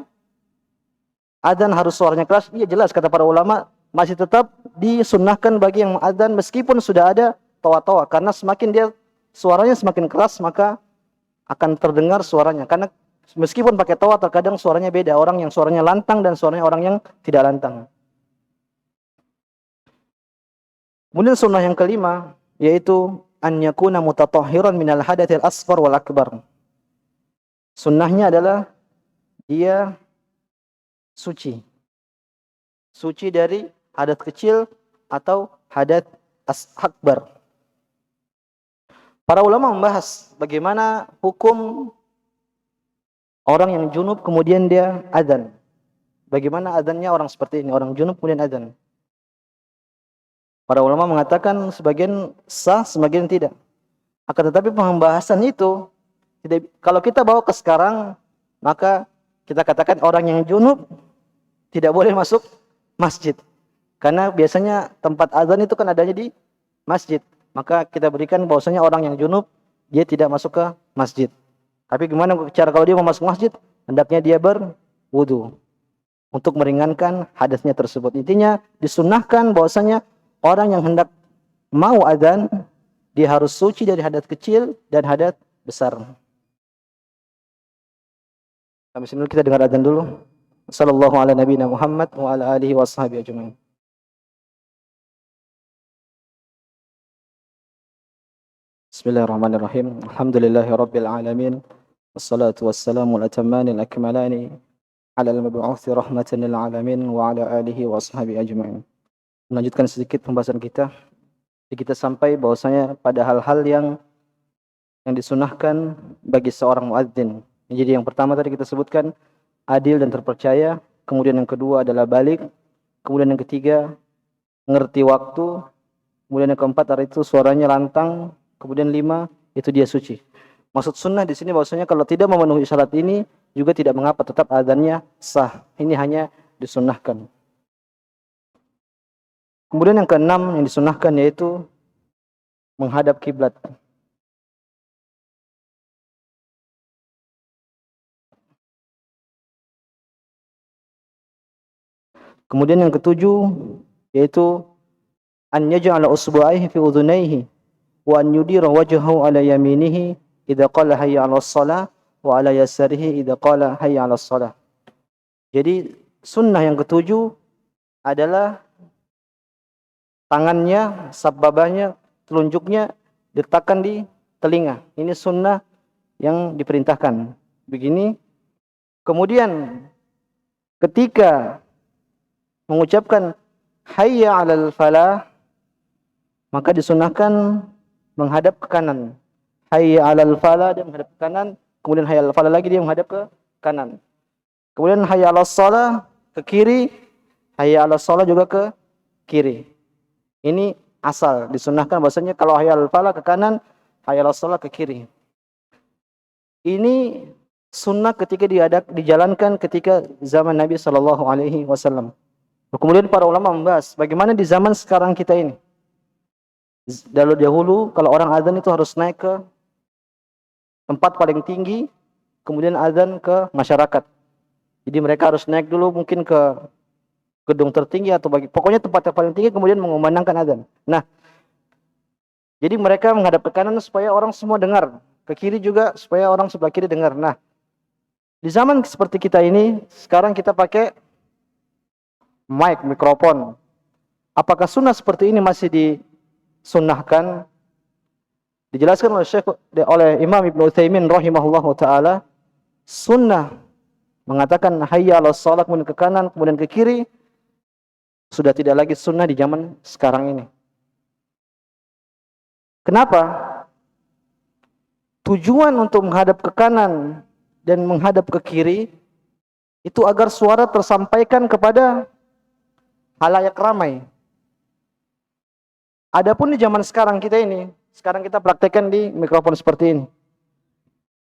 A: adzan harus suaranya keras? Iya, jelas kata para ulama masih tetap disunnahkan bagi yang adzan meskipun sudah ada toa-toa, karena semakin dia suaranya semakin keras maka akan terdengar suaranya. Karena meskipun pakai toa terkadang suaranya beda, orang yang suaranya lantang dan suaranya orang yang tidak lantang. Kemudian sunnah yang kelima yaitu an yakuna mutatahhiran minal hadatsil asghar wal akbar. Sunnahnya adalah dia suci. Suci dari hadat kecil atau hadat akbar. Para ulama membahas bagaimana hukum orang yang junub kemudian dia adzan. Bagaimana adzannya orang seperti ini, orang junub kemudian adzan. Para ulama mengatakan sebagian sah, sebagian tidak. Akan tetapi pembahasan itu kalau kita bawa ke sekarang, maka kita katakan orang yang junub tidak boleh masuk masjid. Karena biasanya tempat adzan itu kan adanya di masjid. Maka kita berikan bahwasanya orang yang junub dia tidak masuk ke masjid. Tapi gimana cara kalau dia mau masuk masjid? Hendaknya dia berwudu untuk meringankan hadasnya tersebut. Intinya disunnahkan bahwasanya orang yang hendak mau adzan dia harus suci dari hadas kecil dan hadas besar. Sampai sini kita dengar adzan dulu. Sallallahu ala nabiyina Muhammad wa ala alihi washabihi ajmain. Bismillahirrahmanirrahim. Alhamdulillahirabbil alamin. Wassalatu wassalamu al-atammanil akmalani ala al-mab'uts rahmatan lil alamin wa ala alihi washabihi ajmain. Melanjutkan sedikit pembahasan kita. Kita sampai bahwasanya pada hal-hal yang disunahkan bagi seorang muadzin. Jadi yang pertama tadi kita sebutkan adil dan terpercaya, kemudian yang kedua adalah balik, kemudian yang ketiga ngerti waktu, kemudian yang keempat itu suaranya lantang, kemudian 5 itu dia suci. Maksud sunnah di sini bahwasanya kalau tidak memenuhi syarat ini juga tidak mengapa, tetap adzannya sah. Ini hanya disunnahkan. Kemudian yang keenam yang disunnahkan yaitu menghadap kiblat. Kemudian yang ketujuh yaitu an yaj'ala usbu'aihi fi udhunayhi wa an yudira wajhahu ala yaminihi idza qala hayya 'alas shalah wa ala yasarihi idza qala hayya 'alas shalah. Jadi sunnah yang ketujuh adalah tangannya, sababahnya, telunjuknya diletakkan di telinga. Ini sunnah yang diperintahkan. Begini. Kemudian ketika mengucapkan hayya 'alal falah maka disunahkan menghadap ke kanan. Hayya 'alal falah dia menghadap ke kanan, kemudian hayya 'alal falah lagi dia menghadap ke kanan. Kemudian hayya 'alas shalah ke kiri, hayya 'alas shalah juga ke kiri. Ini asal disunahkan bahwasanya kalau hayya 'alal falah ke kanan, hayya 'alas shalah ke kiri. Ini sunnah ketika dijalankan ketika zaman Nabi sallallahu alaihi wasallam. Kemudian para ulama membahas bagaimana di zaman sekarang kita ini. Dahulu kalau orang azan itu harus naik ke tempat paling tinggi, kemudian azan ke masyarakat. Jadi mereka harus naik dulu mungkin ke gedung tertinggi atau pokoknya tempat yang paling tinggi kemudian mengumandangkan azan. Nah, jadi mereka menghadap ke kanan supaya orang semua dengar, ke kiri juga supaya orang sebelah kiri dengar. Nah, di zaman seperti kita ini sekarang kita pakai mikrofon. Apakah sunnah seperti ini masih disunnahkan? Dijelaskan oleh Imam Ibnu Utsaimin rahimahullahu taala, sunnah mengatakan hayya 'alas shalah kemudian ke kanan, kemudian ke kiri sudah tidak lagi sunnah di zaman sekarang ini. Kenapa? Tujuan untuk menghadap ke kanan dan menghadap ke kiri itu agar suara tersampaikan kepada halayak ramai. Adapun di zaman sekarang kita ini, sekarang kita praktekkan di mikrofon seperti ini.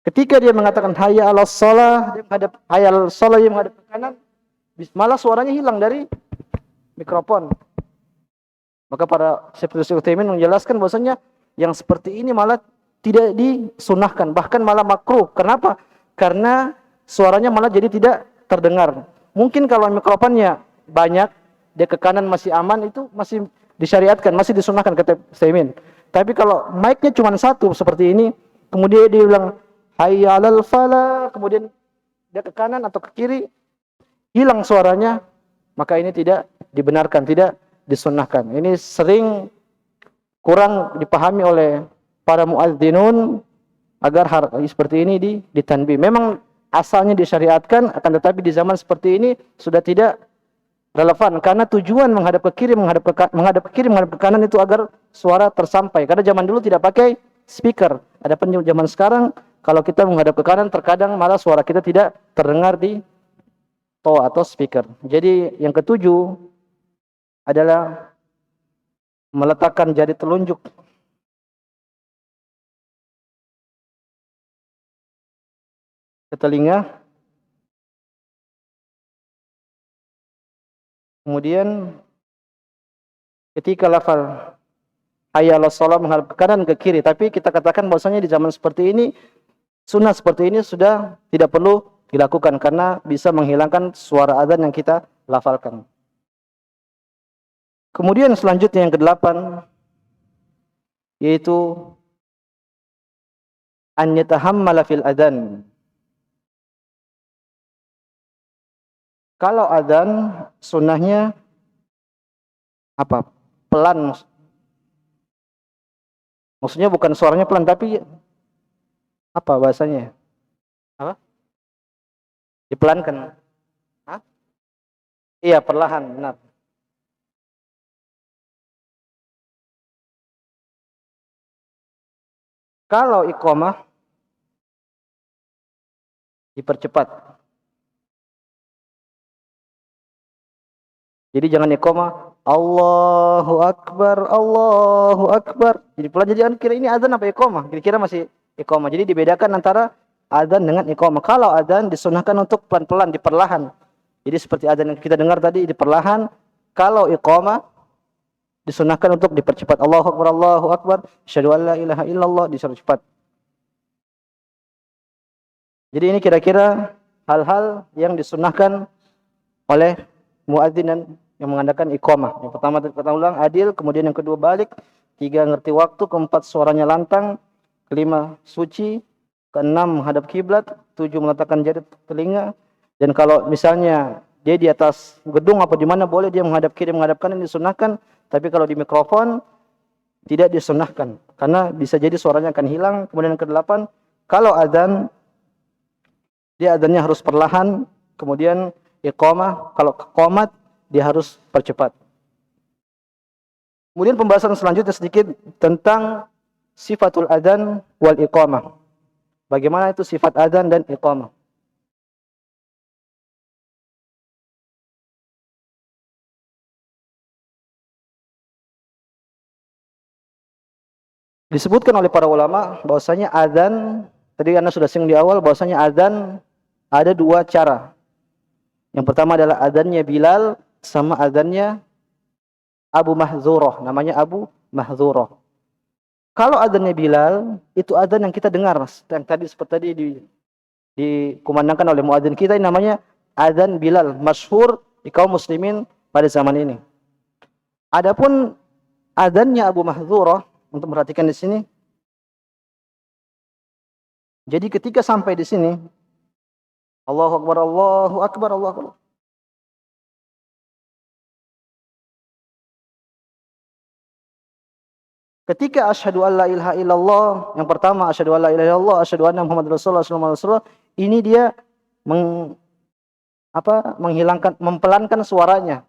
A: Ketika dia mengatakan hayya 'alas shalah, dia menghadap hayya 'alas shalah, dia menghadap ke kanan, malah suaranya hilang dari mikrofon. Maka para Syekh Utsaimin menjelaskan bahwasanya yang seperti ini malah tidak disunahkan, bahkan malah makruh. Kenapa? Karena suaranya malah jadi tidak terdengar. Mungkin kalau mikrofonnya banyak, dia ke kanan masih aman, itu masih disyariatkan, masih disunahkan kata Utsaimin. Tapi kalau mic-nya cuma satu seperti ini, kemudian dia bilang hayya 'alal falah, kemudian dia ke kanan atau ke kiri, hilang suaranya, maka ini tidak dibenarkan, tidak disunnahkan. Ini sering kurang dipahami oleh para muadzinun agar hal seperti ini ditanbih. Memang asalnya disyariatkan, akan tetapi di zaman seperti ini sudah tidak relevan karena tujuan menghadap ke kiri, menghadap ke kiri, menghadap ke kanan itu agar suara tersampai. Karena zaman dulu tidak pakai speaker. Adapun zaman sekarang kalau kita menghadap ke kanan terkadang malah suara kita tidak terdengar di toa atau speaker. Jadi yang ketujuh adalah meletakkan jari telunjuk ke telinga, kemudian ketika lafal hayya 'alas shalah menghadap ke kanan ke kiri, tapi kita katakan bahwasanya di zaman seperti ini sunnah seperti ini sudah tidak perlu dilakukan karena bisa menghilangkan suara azan yang kita lafalkan. Kemudian selanjutnya yang kedelapan yaitu an yatahammala fil adzan. Kalau adzan sunnahnya apa? Pelan. Maksudnya bukan suaranya pelan tapi apa bahasanya? Apa? Dipelankan. Hah? Iya, perlahan, benar. Kalau iqamah dipercepat. Jadi jangan iqamah Allahu Akbar, Allahu Akbar. Jadi pelan, jadi kira ini azan apa iqamah? Kira-kira masih iqamah. Jadi dibedakan antara azan dengan iqamah. Kalau azan disunahkan untuk pelan-pelan, diperlahan. Jadi seperti azan yang kita dengar tadi diperlahan. Kalau iqamah disunahkan untuk dipercepat. Allahu Akbar, Allahu Akbar. Asyhadu an la ilaha illallah, disuruh cepat. Jadi ini kira-kira hal-hal yang disunahkan oleh muadzin dan yang mengadakan iqamah. Yang pertama kita ulang adil, kemudian yang kedua balik, tiga ngerti waktu, keempat suaranya lantang, kelima suci, keenam menghadap kiblat, tujuh meletakkan jari telinga, dan kalau misalnya dia di atas gedung apa di mana boleh dia menghadap kiri, menghadap kanan disunahkan, tapi kalau di mikrofon tidak disunahkan karena bisa jadi suaranya akan hilang. Kemudian yang kedelapan, kalau adzan dia adzannya harus perlahan, kemudian iqamah, kalau qomat dia harus percepat. Kemudian pembahasan selanjutnya sedikit tentang sifatul adzan wal iqamah. Bagaimana itu sifat adzan dan iqamah? Disebutkan oleh para ulama bahwasanya adzan, tadi Anda sudah singgung di awal bahwasanya adzan ada dua cara. Yang pertama adalah adzannya Bilal sama adzannya Abu Mahdzurah, namanya Abu Mahdzurah. Kalau adzannya Bilal, itu adzan yang kita dengar, yang tadi seperti tadi dikumandangkan oleh muadzin kita, ini namanya adzan Bilal, masyhur di kaum muslimin pada zaman ini. Adapun adzannya Abu Mahdzurah, untuk perhatikan di sini. Jadi ketika sampai di sini, Allahu Akbar, Allahu Akbar, Allahu Akbar. Ketika asyhadu an la ilaha illallah, yang pertama asyhadu an la ilaha illallah, asyhadu anna Muhammadar Rasulullah sallallahu alaihi wasallam, ini dia menghilangkan, mempelankan suaranya.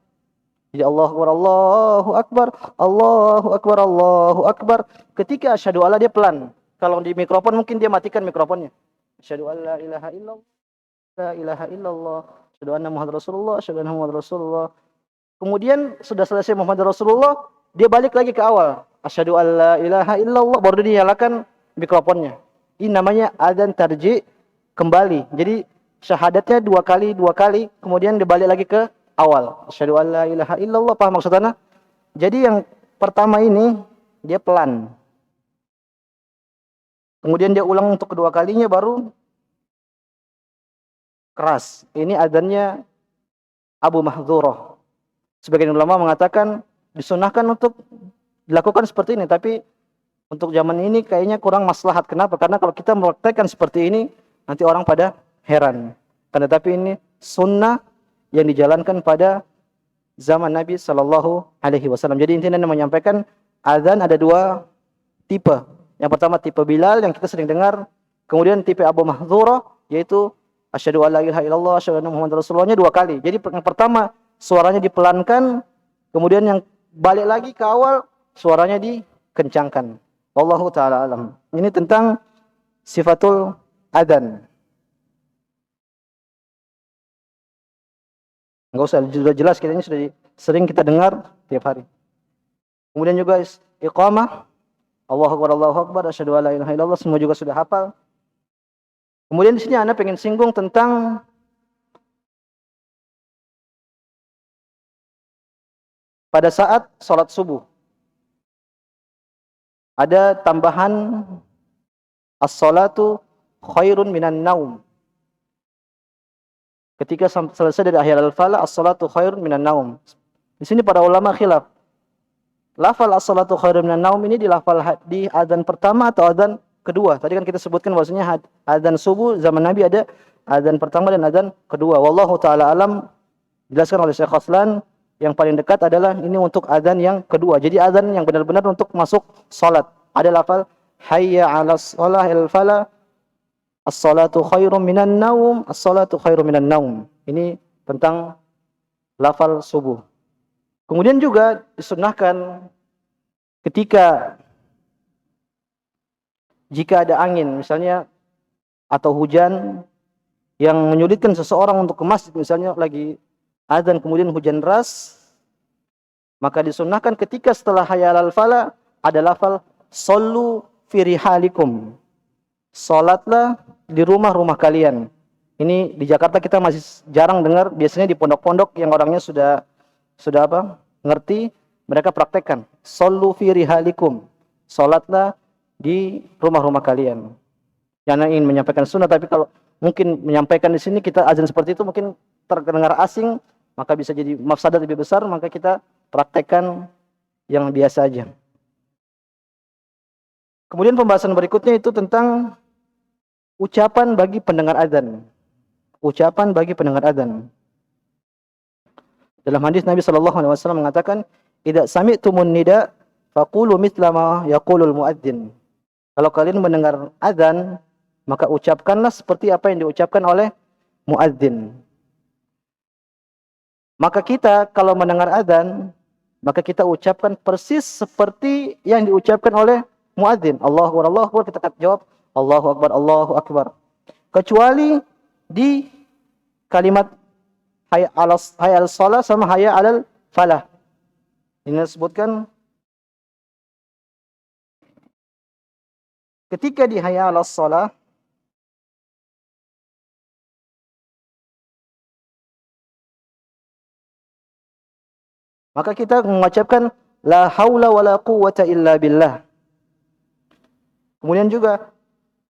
A: Jadi Allahu Akbar, Allahu Akbar, Allahu Akbar, Allahu Akbar. Ketika asyhadu alla dia pelan. Kalau di mikrofon mungkin dia matikan mikrofonnya. Asyhadu an la ilaha illallah, la ilaha illallah, asyhadu anna Muhammadar Rasulullah, asyhadu anna Muhammadar Rasulullah. Kemudian sudah selesai Muhammad Rasulullah, dia balik lagi ke awal. Asyhadu alla ilaha illallah, baru dia nyalakan mikrofonnya. Ini namanya adzan tarji, kembali. Jadi syahadatnya dua kali, kemudian dia balik lagi ke awal. Asyhadu alla ilaha illallah, paham maksudnya? Jadi yang pertama ini dia pelan. Kemudian dia ulang untuk kedua kalinya baru keras. Ini adzannya Abu Mahdzurah. Sebagian ulama mengatakan disunahkan untuk dilakukan seperti ini, tapi untuk zaman ini kayaknya kurang maslahat. Kenapa? Karena kalau kita mempraktekkan seperti ini, nanti orang pada heran. Karena tapi ini sunnah yang dijalankan pada zaman Nabi Shallallahu Alaihi Wasallam. Jadi intinya menyampaikan azan ada dua tipe. Yang pertama tipe Bilal yang kita sering dengar, kemudian tipe Abu Mahdzurah yaitu asyhadu alla ilaha illallah asyhadu anna muhammadar rasulullah dua kali. Jadi yang pertama suaranya dipelankan, kemudian yang balik lagi ke awal suaranya dikencangkan. Wallahu taala alam. Ini tentang sifatul adzan. Enggak usah, sudah jelas, kita ini sudah sering kita dengar tiap hari. Kemudian juga iqamah, Allahu akbar, asyhadu alla ilaha illallah, semua juga sudah hafal. Kemudian di sini Anda pengen singgung tentang pada saat sholat subuh. Ada tambahan as-salatu khairun minan naum. Ketika selesai dari hayya 'alal falah, as-salatu khairun minan naum. Di sini para ulama khilaf. Lafal as-salatu khairun minan naum ini dilafal di adzan pertama atau adzan kedua? Tadi kan kita sebutkan bahwasanya adzan subuh zaman Nabi ada adzan pertama dan adzan kedua. Wallahu taala alam, dijelaskan oleh Syekh Khoslan, yang paling dekat adalah ini untuk adzan yang kedua. Jadi adzan yang benar-benar untuk masuk salat. Ada lafal hayya 'alas shalahil falah, as-salatu khairum minan naum, as-salatu khairum minan naum. Ini tentang lafal subuh. Kemudian juga disunnahkan ketika jika ada angin misalnya atau hujan yang menyulitkan seseorang untuk ke masjid, misalnya lagi adzan kemudian hujan deras, maka disunnahkan ketika setelah hayya 'alal falah ada lafal shollu fi rihalikum. Salatlah di rumah-rumah kalian. Ini di Jakarta kita masih jarang dengar, biasanya di pondok-pondok yang orangnya sudah ngerti, mereka praktekkan. Shollu fi rihalikum. Salatlah di rumah-rumah kalian. Yang ingin menyampaikan sunnah, tapi kalau mungkin menyampaikan di sini kita azan seperti itu mungkin terdengar asing, maka bisa jadi mafsadat lebih besar, maka kita praktekkan yang biasa aja. Kemudian pembahasan berikutnya itu tentang ucapan bagi pendengar adzan. Ucapan bagi pendengar adzan. Dalam hadis Nabi sallallahu alaihi wasallam mengatakan, "Idza sami'tumun nida faqulu mithla ma yaqulul muadzin." Kalau kalian mendengar adzan, maka ucapkanlah seperti apa yang diucapkan oleh muadzin. Maka kita kalau mendengar adzan, maka kita ucapkan persis seperti yang diucapkan oleh muadzin. Allahu akbar, Allahu akbar, kita jawab Allahu akbar, Allahu akbar. Kecuali di kalimat hayya 'alal shalah sama hayya 'alal falah. Ini disebutkan ketika di hayya 'alas shalah maka kita mengucapkan la haula wala quwwata illa billah. Kemudian juga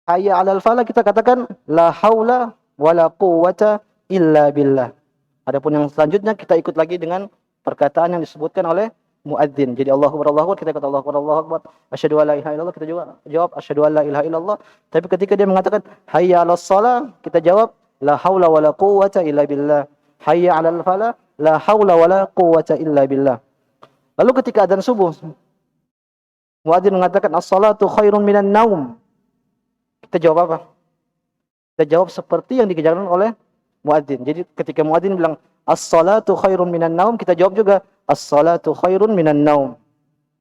A: hayya 'alal falah kita katakan la haula wala quwwata illa billah. Adapun yang selanjutnya kita ikut lagi dengan perkataan yang disebutkan oleh muadzin. Jadi Allahu akbar, Allahu akbar, kita kata Allahu akbar, Allahu akbar. Asyhadu alla ilaha illallah, kita juga jawab asyhadu alla ilaha illallah. Tapi ketika dia mengatakan hayya 'alas shalah, kita jawab la haula wala quwwata illa billah. Hayya 'alal falah, la haula wala quwwata illa billah. Lalu ketika adzan subuh, muadzin mengatakan as-salatu khairun minan naum. Kita jawab apa? Kita jawab seperti yang dikerjakan oleh muadzin. Jadi ketika muadzin bilang as-salatu khairun minan naum, kita jawab juga as-salatu khairun minan naum.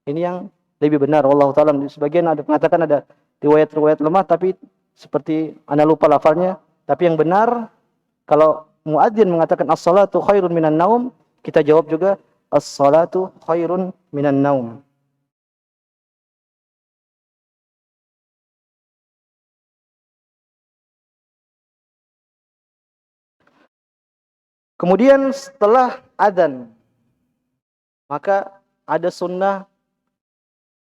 A: Ini yang lebih benar, wallahu taala. Sebagian ada mengatakan ada riwayat-riwayat lemah, tapi seperti ana lupa lafalnya. Tapi yang benar kalau muadzin mengatakan as-salatu khairun minan naum, kita jawab juga as-salatu khairun minan naum. Kemudian setelah adzan, maka ada sunnah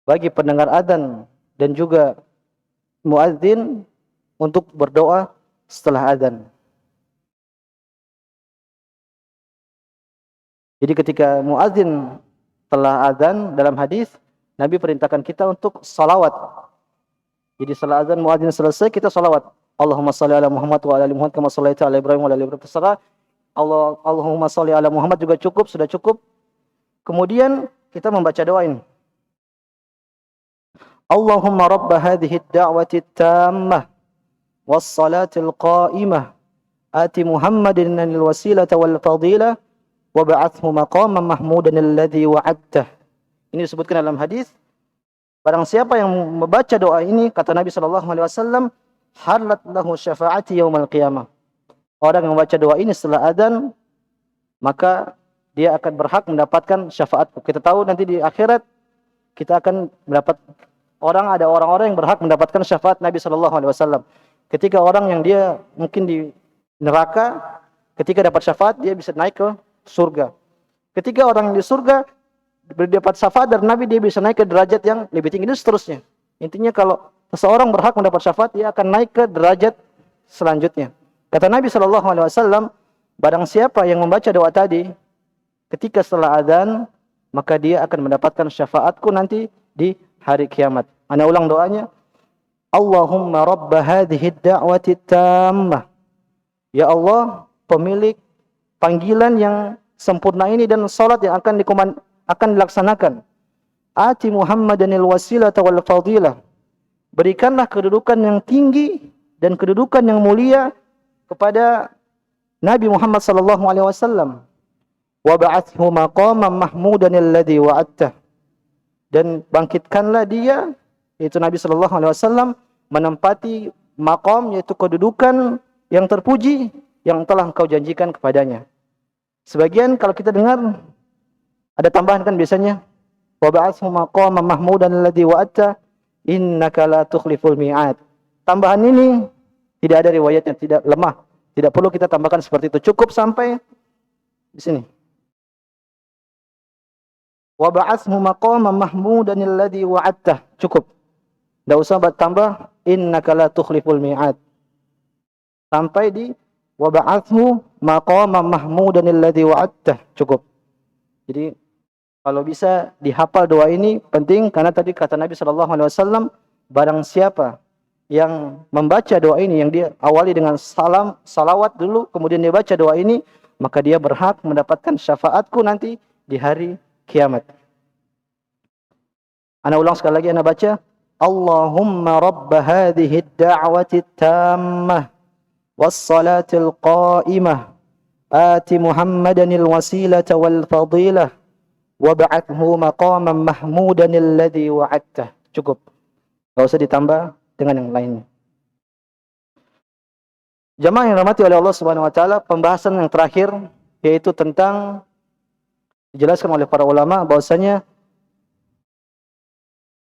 A: bagi pendengar adzan dan juga muadzin untuk berdoa setelah adzan. Jadi ketika muadzin telah adzan dalam hadis, Nabi perintahkan kita untuk salawat. Jadi setelah adzan muadzin selesai, kita salawat. Allahumma salli ala Muhammad wa ala ali Muhammad kama shallaita ala Ibrahim wa ala ali Ibrahim. Terserah. Allahumma salli ala Muhammad juga cukup, sudah cukup. Kemudian kita membaca doa ini. Allahumma rabb hadhihi ad-da'wati at-tammah was-salatil qa'imah ati Muhammadin al-wasilata wal fadilah wa ba'athhu maqaman mahmudan alladhi wa'adtah. Ini disebutkan dalam hadis, barang siapa yang membaca doa ini, kata Nabi sallallahu alaihi wasallam, halat lahu syafa'ati yaumil qiyamah. Orang yang membaca doa ini setelah adzan, maka dia akan berhak mendapatkan syafaat. Kita tahu nanti di akhirat kita akan mendapat ada orang-orang yang berhak mendapatkan syafaat Nabi sallallahu alaihi wasallam. Ketika orang yang dia mungkin di neraka, ketika dapat syafaat dia bisa naik ke surga. Ketika orang yang di surga dapat syafaat dari Nabi, dia bisa naik ke derajat yang lebih tinggi, dan seterusnya. Intinya kalau seseorang berhak mendapat syafaat, dia akan naik ke derajat selanjutnya. Kata Nabi SAW, barang siapa yang membaca doa tadi ketika setelah adzan, maka dia akan mendapatkan syafaatku nanti di hari kiamat. Ana ulang doanya. Allahumma rabb hadhihi ad-da'wati tammah. Ya Allah, pemilik panggilan yang sempurna ini dan salat yang akan dilaksanakan. Ati Muhammadanil wasilata wal fadilah. Berikanlah kedudukan yang tinggi dan kedudukan yang mulia kepada Nabi Muhammad sallallahu alaihi wasallam. Wa ba'athhu maqaman mahmudan alladhi wa'adtah. Dan bangkitkanlah dia, yaitu Nabi sallallahu alaihi wasallam, menempati maqam, yaitu kedudukan yang terpuji yang telah engkau janjikan kepadanya. Sebagian kalau kita dengar ada tambahan kan biasanya, wa ba'athhu maqaman mahmudan alladhi wa'adtah innaka la tukhliful mi'ad. Tambahan ini tidak ada riwayatnya, tidak lemah. Tidak perlu kita tambahkan seperti itu. Cukup sampai di sini. Wa ba'athhu maqaman mahmudan alladhi wa'adtah. Cukup. Enggak usah tambah innaka la tukhliful mi'ad. Sampai di wa ba'athhu maqaman mahmudan alladhi wa'adtah. Cukup. Jadi kalau bisa dihafal doa ini penting, karena tadi kata Nabi sallallahu alaihi wasallam, barang siapa yang membaca doa ini, yang dia awali dengan salawat dulu, kemudian dia baca doa ini, maka dia berhak mendapatkan syafaatku nanti di hari kiamat. Ana ulang sekali lagi, ana baca. Allahumma rabb hadhihi ad-da'wati at-tammah was-salatil qa'imah ati Muhammadanil wasilata wal fadilah wa ba'athhu maqaman mahmudan alladhi wa'adtah. Cukup. Enggak usah ditambah dengan yang lainnya. Jamaah yang dirahmati oleh Allah Subhanahu wa taala, pembahasan yang terakhir yaitu tentang dijelaskan oleh para ulama bahwasanya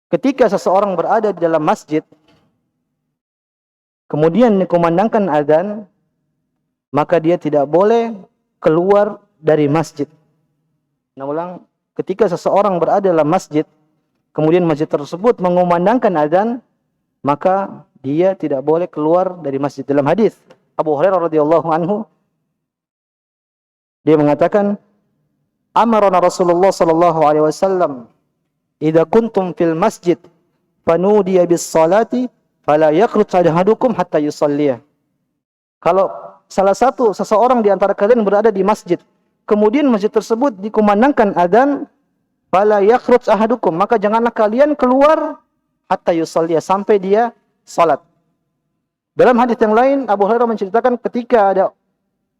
A: ketika seseorang berada di dalam masjid kemudian dikumandangkan azan, maka dia tidak boleh keluar dari masjid. Nah, ulang, ketika seseorang berada dalam masjid kemudian masjid tersebut mengumandangkan azan, maka dia tidak boleh keluar dari masjid. Dalam hadis Abu Hurairah radhiyallahu anhu, dia mengatakan, amarana Rasulullah sallallahu alaihi wasallam, idza kuntum fil masjid fanudiya bis salati fala yakhruj ahadukum hatta yusalliya. Kalau seseorang di antara kalian berada di masjid, kemudian masjid tersebut dikumandangkan azan, fala yakhruj ahadukum, maka janganlah kalian keluar hatta yusalliya, sampai dia salat. Dalam hadis yang lain Abu Hurairah menceritakan ketika ada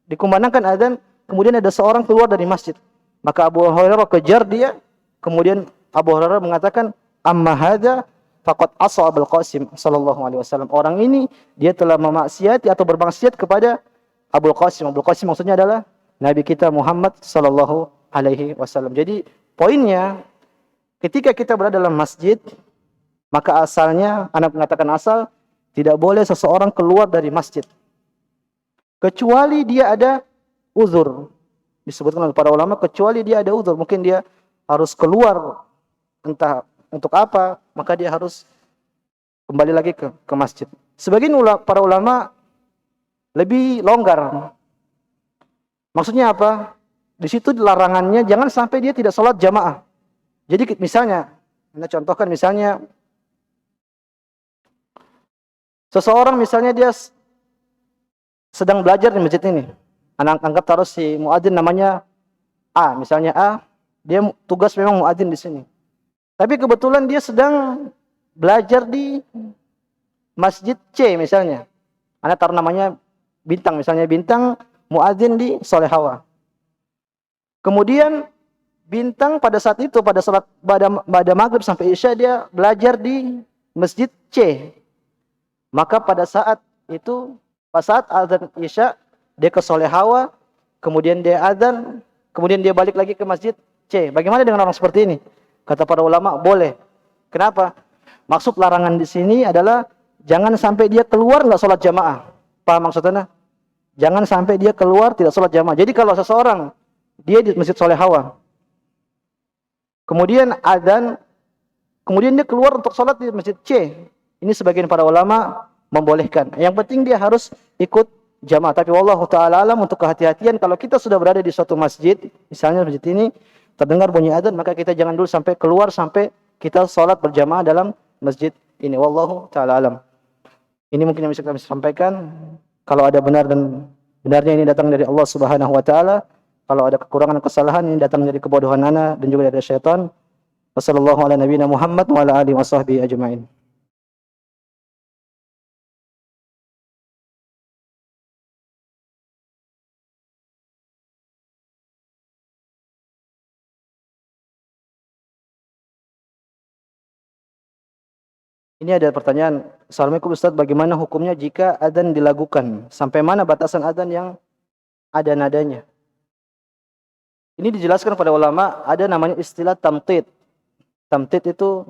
A: dikumandangkan azan, kemudian ada seorang keluar dari masjid, maka Abu Hurairah kejar dia, kemudian Abu Hurairah mengatakan, amma hadza faqad asa Abul Qasim sallallahu alaihi wasallam. Orang ini dia telah memaksiati atau bermaksiat kepada Abul Qasim. Abul Qasim maksudnya adalah Nabi kita Muhammad sallallahu alaihi wasallam. Jadi poinnya, ketika kita berada dalam masjid, maka asalnya, anak mengatakan asal, tidak boleh seseorang keluar dari masjid kecuali dia ada uzur. Disebutkan oleh para ulama, kecuali dia ada uzur, mungkin dia harus keluar entah untuk apa, maka dia harus kembali lagi ke masjid. Sebagian para ulama lebih longgar. Maksudnya apa? Di situ larangannya jangan sampai dia tidak sholat jamaah. Jadi misalnya, Anda contohkan misalnya, seseorang misalnya dia sedang belajar di masjid ini. Anak anggap taruh si muadzin namanya A, misalnya A, dia tugas memang muadzin di sini. Tapi kebetulan dia sedang belajar di masjid C misalnya. Anda taruh namanya Bintang, misalnya Bintang muadzin di Solehawa. Kemudian Bintang pada saat itu, pada salat pada maghrib sampai isya, dia belajar di masjid C. Maka pada saat itu, pada saat azan isya, dia ke Solehawa, kemudian dia azan, kemudian dia balik lagi ke masjid C. Bagaimana dengan orang seperti ini? Kata para ulama, boleh. Kenapa? Maksud larangan di sini adalah jangan sampai dia keluar nggak sholat jamaah. Paham maksudnya? Jangan sampai dia keluar tidak sholat jamaah. Jadi kalau seseorang dia di masjid Solehawa, kemudian adzan, kemudian dia keluar untuk sholat di masjid C, ini sebagian para ulama membolehkan. Yang penting dia harus ikut jamaah. Tapi wallahu taala alam, untuk kehati-hatian, kalau kita sudah berada di suatu masjid, misalnya masjid ini terdengar bunyi adzan, maka kita jangan dulu sampai keluar sampai kita sholat berjamaah dalam masjid ini. Wallahu taala alam. Ini mungkin yang bisa kami sampaikan. Kalau ada benar dan benarnya ini datang dari Allah Subhanahu wa taala. Kalau ada kekurangan dan kesalahan, ini datang dari kebodohan ana dan juga dari syaitan. Wassallallahu ala nabiyina Muhammad wa ala alihi washabbihi ajmain. Ini ada pertanyaan, Assalamualaikum Ustaz, bagaimana hukumnya jika adzan dilakukan? Sampai mana batasan adzan yang ada nadanya? Ini dijelaskan pada ulama, ada namanya istilah tamtid. Tamtid itu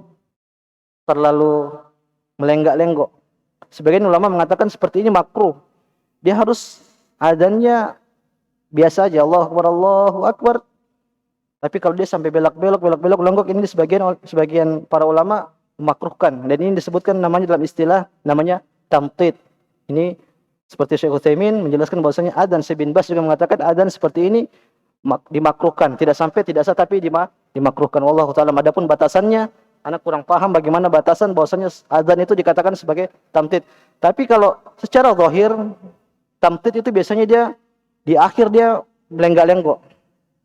A: terlalu melenggak-lenggok. Sebagian ulama mengatakan seperti ini makruh. Dia harus adzannya biasa aja, Allahu Akbar, Allahu Akbar. Tapi kalau dia sampai belok-belok, lenggok, ini sebagian para ulama memakruhkan, dan ini disebutkan namanya dalam istilah namanya tamtid. Ini seperti Syekh Utsaimin menjelaskan bahwasanya adzan, Syekh bin Bas juga mengatakan adzan seperti ini dimakruhkan, tidak sampai tidak sah tapi dimakruhkan. Wallahu taala. Adapun batasannya, anak kurang paham bagaimana batasan bahwasanya adzan itu dikatakan sebagai tamtid. Tapi kalau secara zahir, tamtid itu biasanya dia di akhir dia melenggak-lenggok,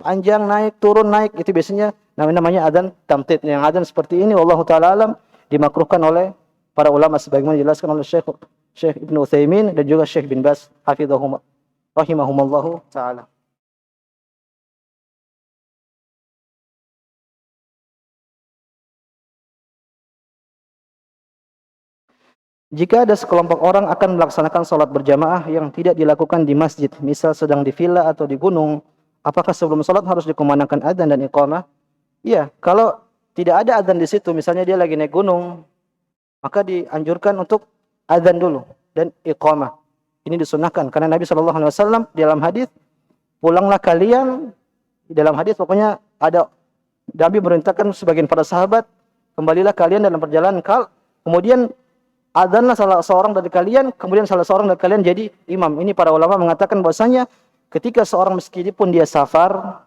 A: panjang naik turun naik, itu biasanya namanya adzan tamtid. Yang adzan seperti ini wallahu taala alam dimakruhkan oleh para ulama sebagaimana dijelaskan oleh Syekh Ibnu Utsaimin dan juga Syekh bin Bas hafizahum rahimahumallahu taala. Jika ada sekelompok orang akan melaksanakan sholat berjamaah yang tidak dilakukan di masjid, misal sedang di villa atau di gunung, apakah sebelum sholat harus dikumandangkan adzan dan iqamah? Iya, kalau tidak ada adzan di situ, misalnya dia lagi naik gunung, maka dianjurkan untuk adzan dulu dan iqamah. Ini disunnahkan karena Nabi SAW di dalam hadis, pulanglah kalian, di dalam hadis pokoknya ada, Nabi merintahkan sebagian para sahabat, kembalilah kalian dalam perjalanan, kemudian adzanlah salah seorang dari kalian, kemudian salah seorang dari kalian jadi imam. Ini para ulama mengatakan bahwasanya ketika seorang meskipun dia safar,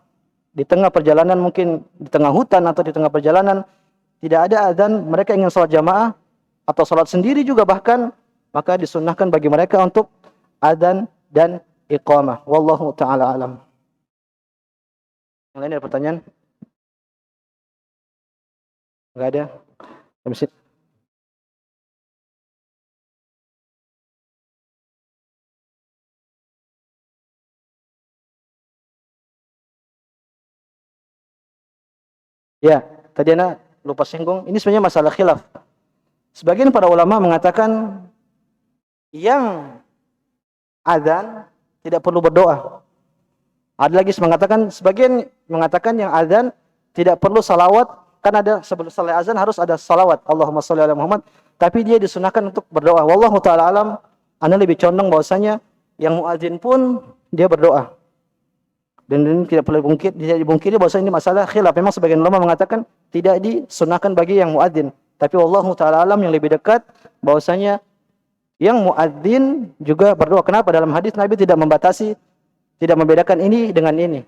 A: di tengah perjalanan, mungkin di tengah hutan atau di tengah perjalanan, tidak ada adzan, mereka ingin sholat jamaah atau sholat sendiri juga bahkan, maka disunnahkan bagi mereka untuk adzan dan iqamah. Wallahu ta'ala alam. Yang lain ada pertanyaan? Enggak ada? Ya, tadi Anda lupa singgung, ini sebenarnya masalah khilaf. Sebagian para ulama mengatakan yang adzan tidak perlu berdoa. Ada lagi sebagian mengatakan yang azan tidak perlu salawat, kan ada sebelum selesai azan harus ada salawat. Allahumma shalli ala Muhammad. Tapi dia disunahkan untuk berdoa. Wallahu taala alam. Ana lebih condong bahwasanya yang muadzin pun dia berdoa. Dan ini tidak perlu dibungkiri bahwasanya ini masalah khilaf. Memang sebagian ulama mengatakan tidak disunahkan bagi yang muadzin. Tapi wallahu taala alam yang lebih dekat bahwasanya yang muadzin juga berdoa. Kenapa? Dalam hadis Nabi tidak membatasi, tidak membedakan ini dengan ini.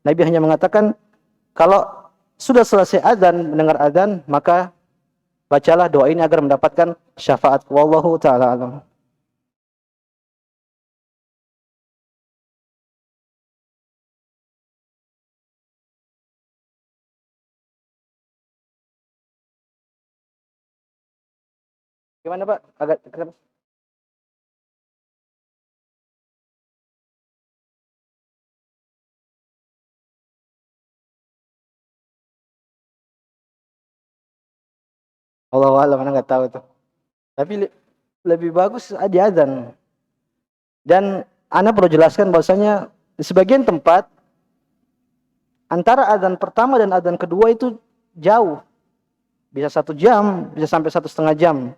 A: Nabi hanya mengatakan kalau sudah selesai azan, mendengar azan, maka bacalah doa ini agar mendapatkan syafaat. Wallahu taala alam. Gimana Pak? Agak Allah alam, mana nggak tahu itu. Tapi lebih bagus di azan. Dan ana perlu jelaskan bahwasanya di sebagian tempat antara azan pertama dan azan kedua itu jauh. Bisa 1 jam, bisa sampai 1,5 jam.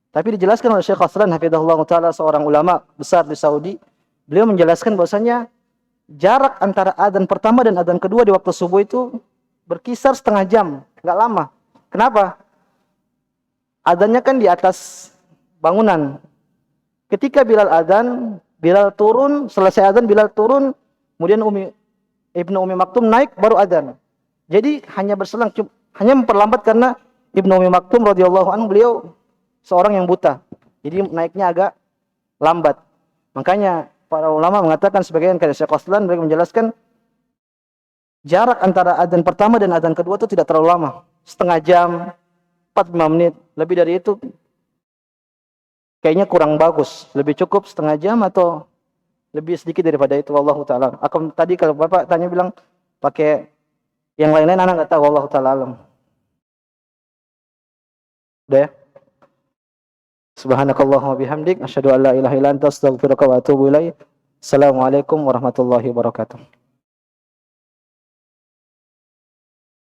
A: Tapi dijelaskan oleh Syekh Khasran hafizahullah taala, seorang ulama besar di Saudi. Beliau menjelaskan bahwasanya jarak antara azan pertama dan azan kedua di waktu subuh itu berkisar 1/2 jam, nggak lama. Kenapa? Adzannya kan di atas bangunan. Ketika Bilal adzan, Bilal turun, selesai adzan Bilal turun, kemudian Ibnu Umi Maktum naik baru adzan. Jadi hanya berselang, hanya memperlambat karena Ibnu Umi Maktum radhiyallahu anhu beliau seorang yang buta. Jadi naiknya agak lambat. Makanya para ulama mengatakan, sebagian kayak Syekh Aslan mereka menjelaskan jarak antara adzan pertama dan adzan kedua itu tidak terlalu lama. 1/2 jam, 45 menit. Lebih dari itu kayaknya kurang bagus. Lebih cukup 1/2 jam atau lebih sedikit daripada itu. Wallahu ta'ala. Aku tadi kalau Bapak tanya bilang pakai yang lain-lain, anak nggak tahu. Wallahu ta'ala alam. Udah ya? Subhanakallahumma bihamdik asyhadu an la ilaha illa anta astaghfiruka wa atubu ilaik. Assalamualaikum warahmatullahi wabarakatuh.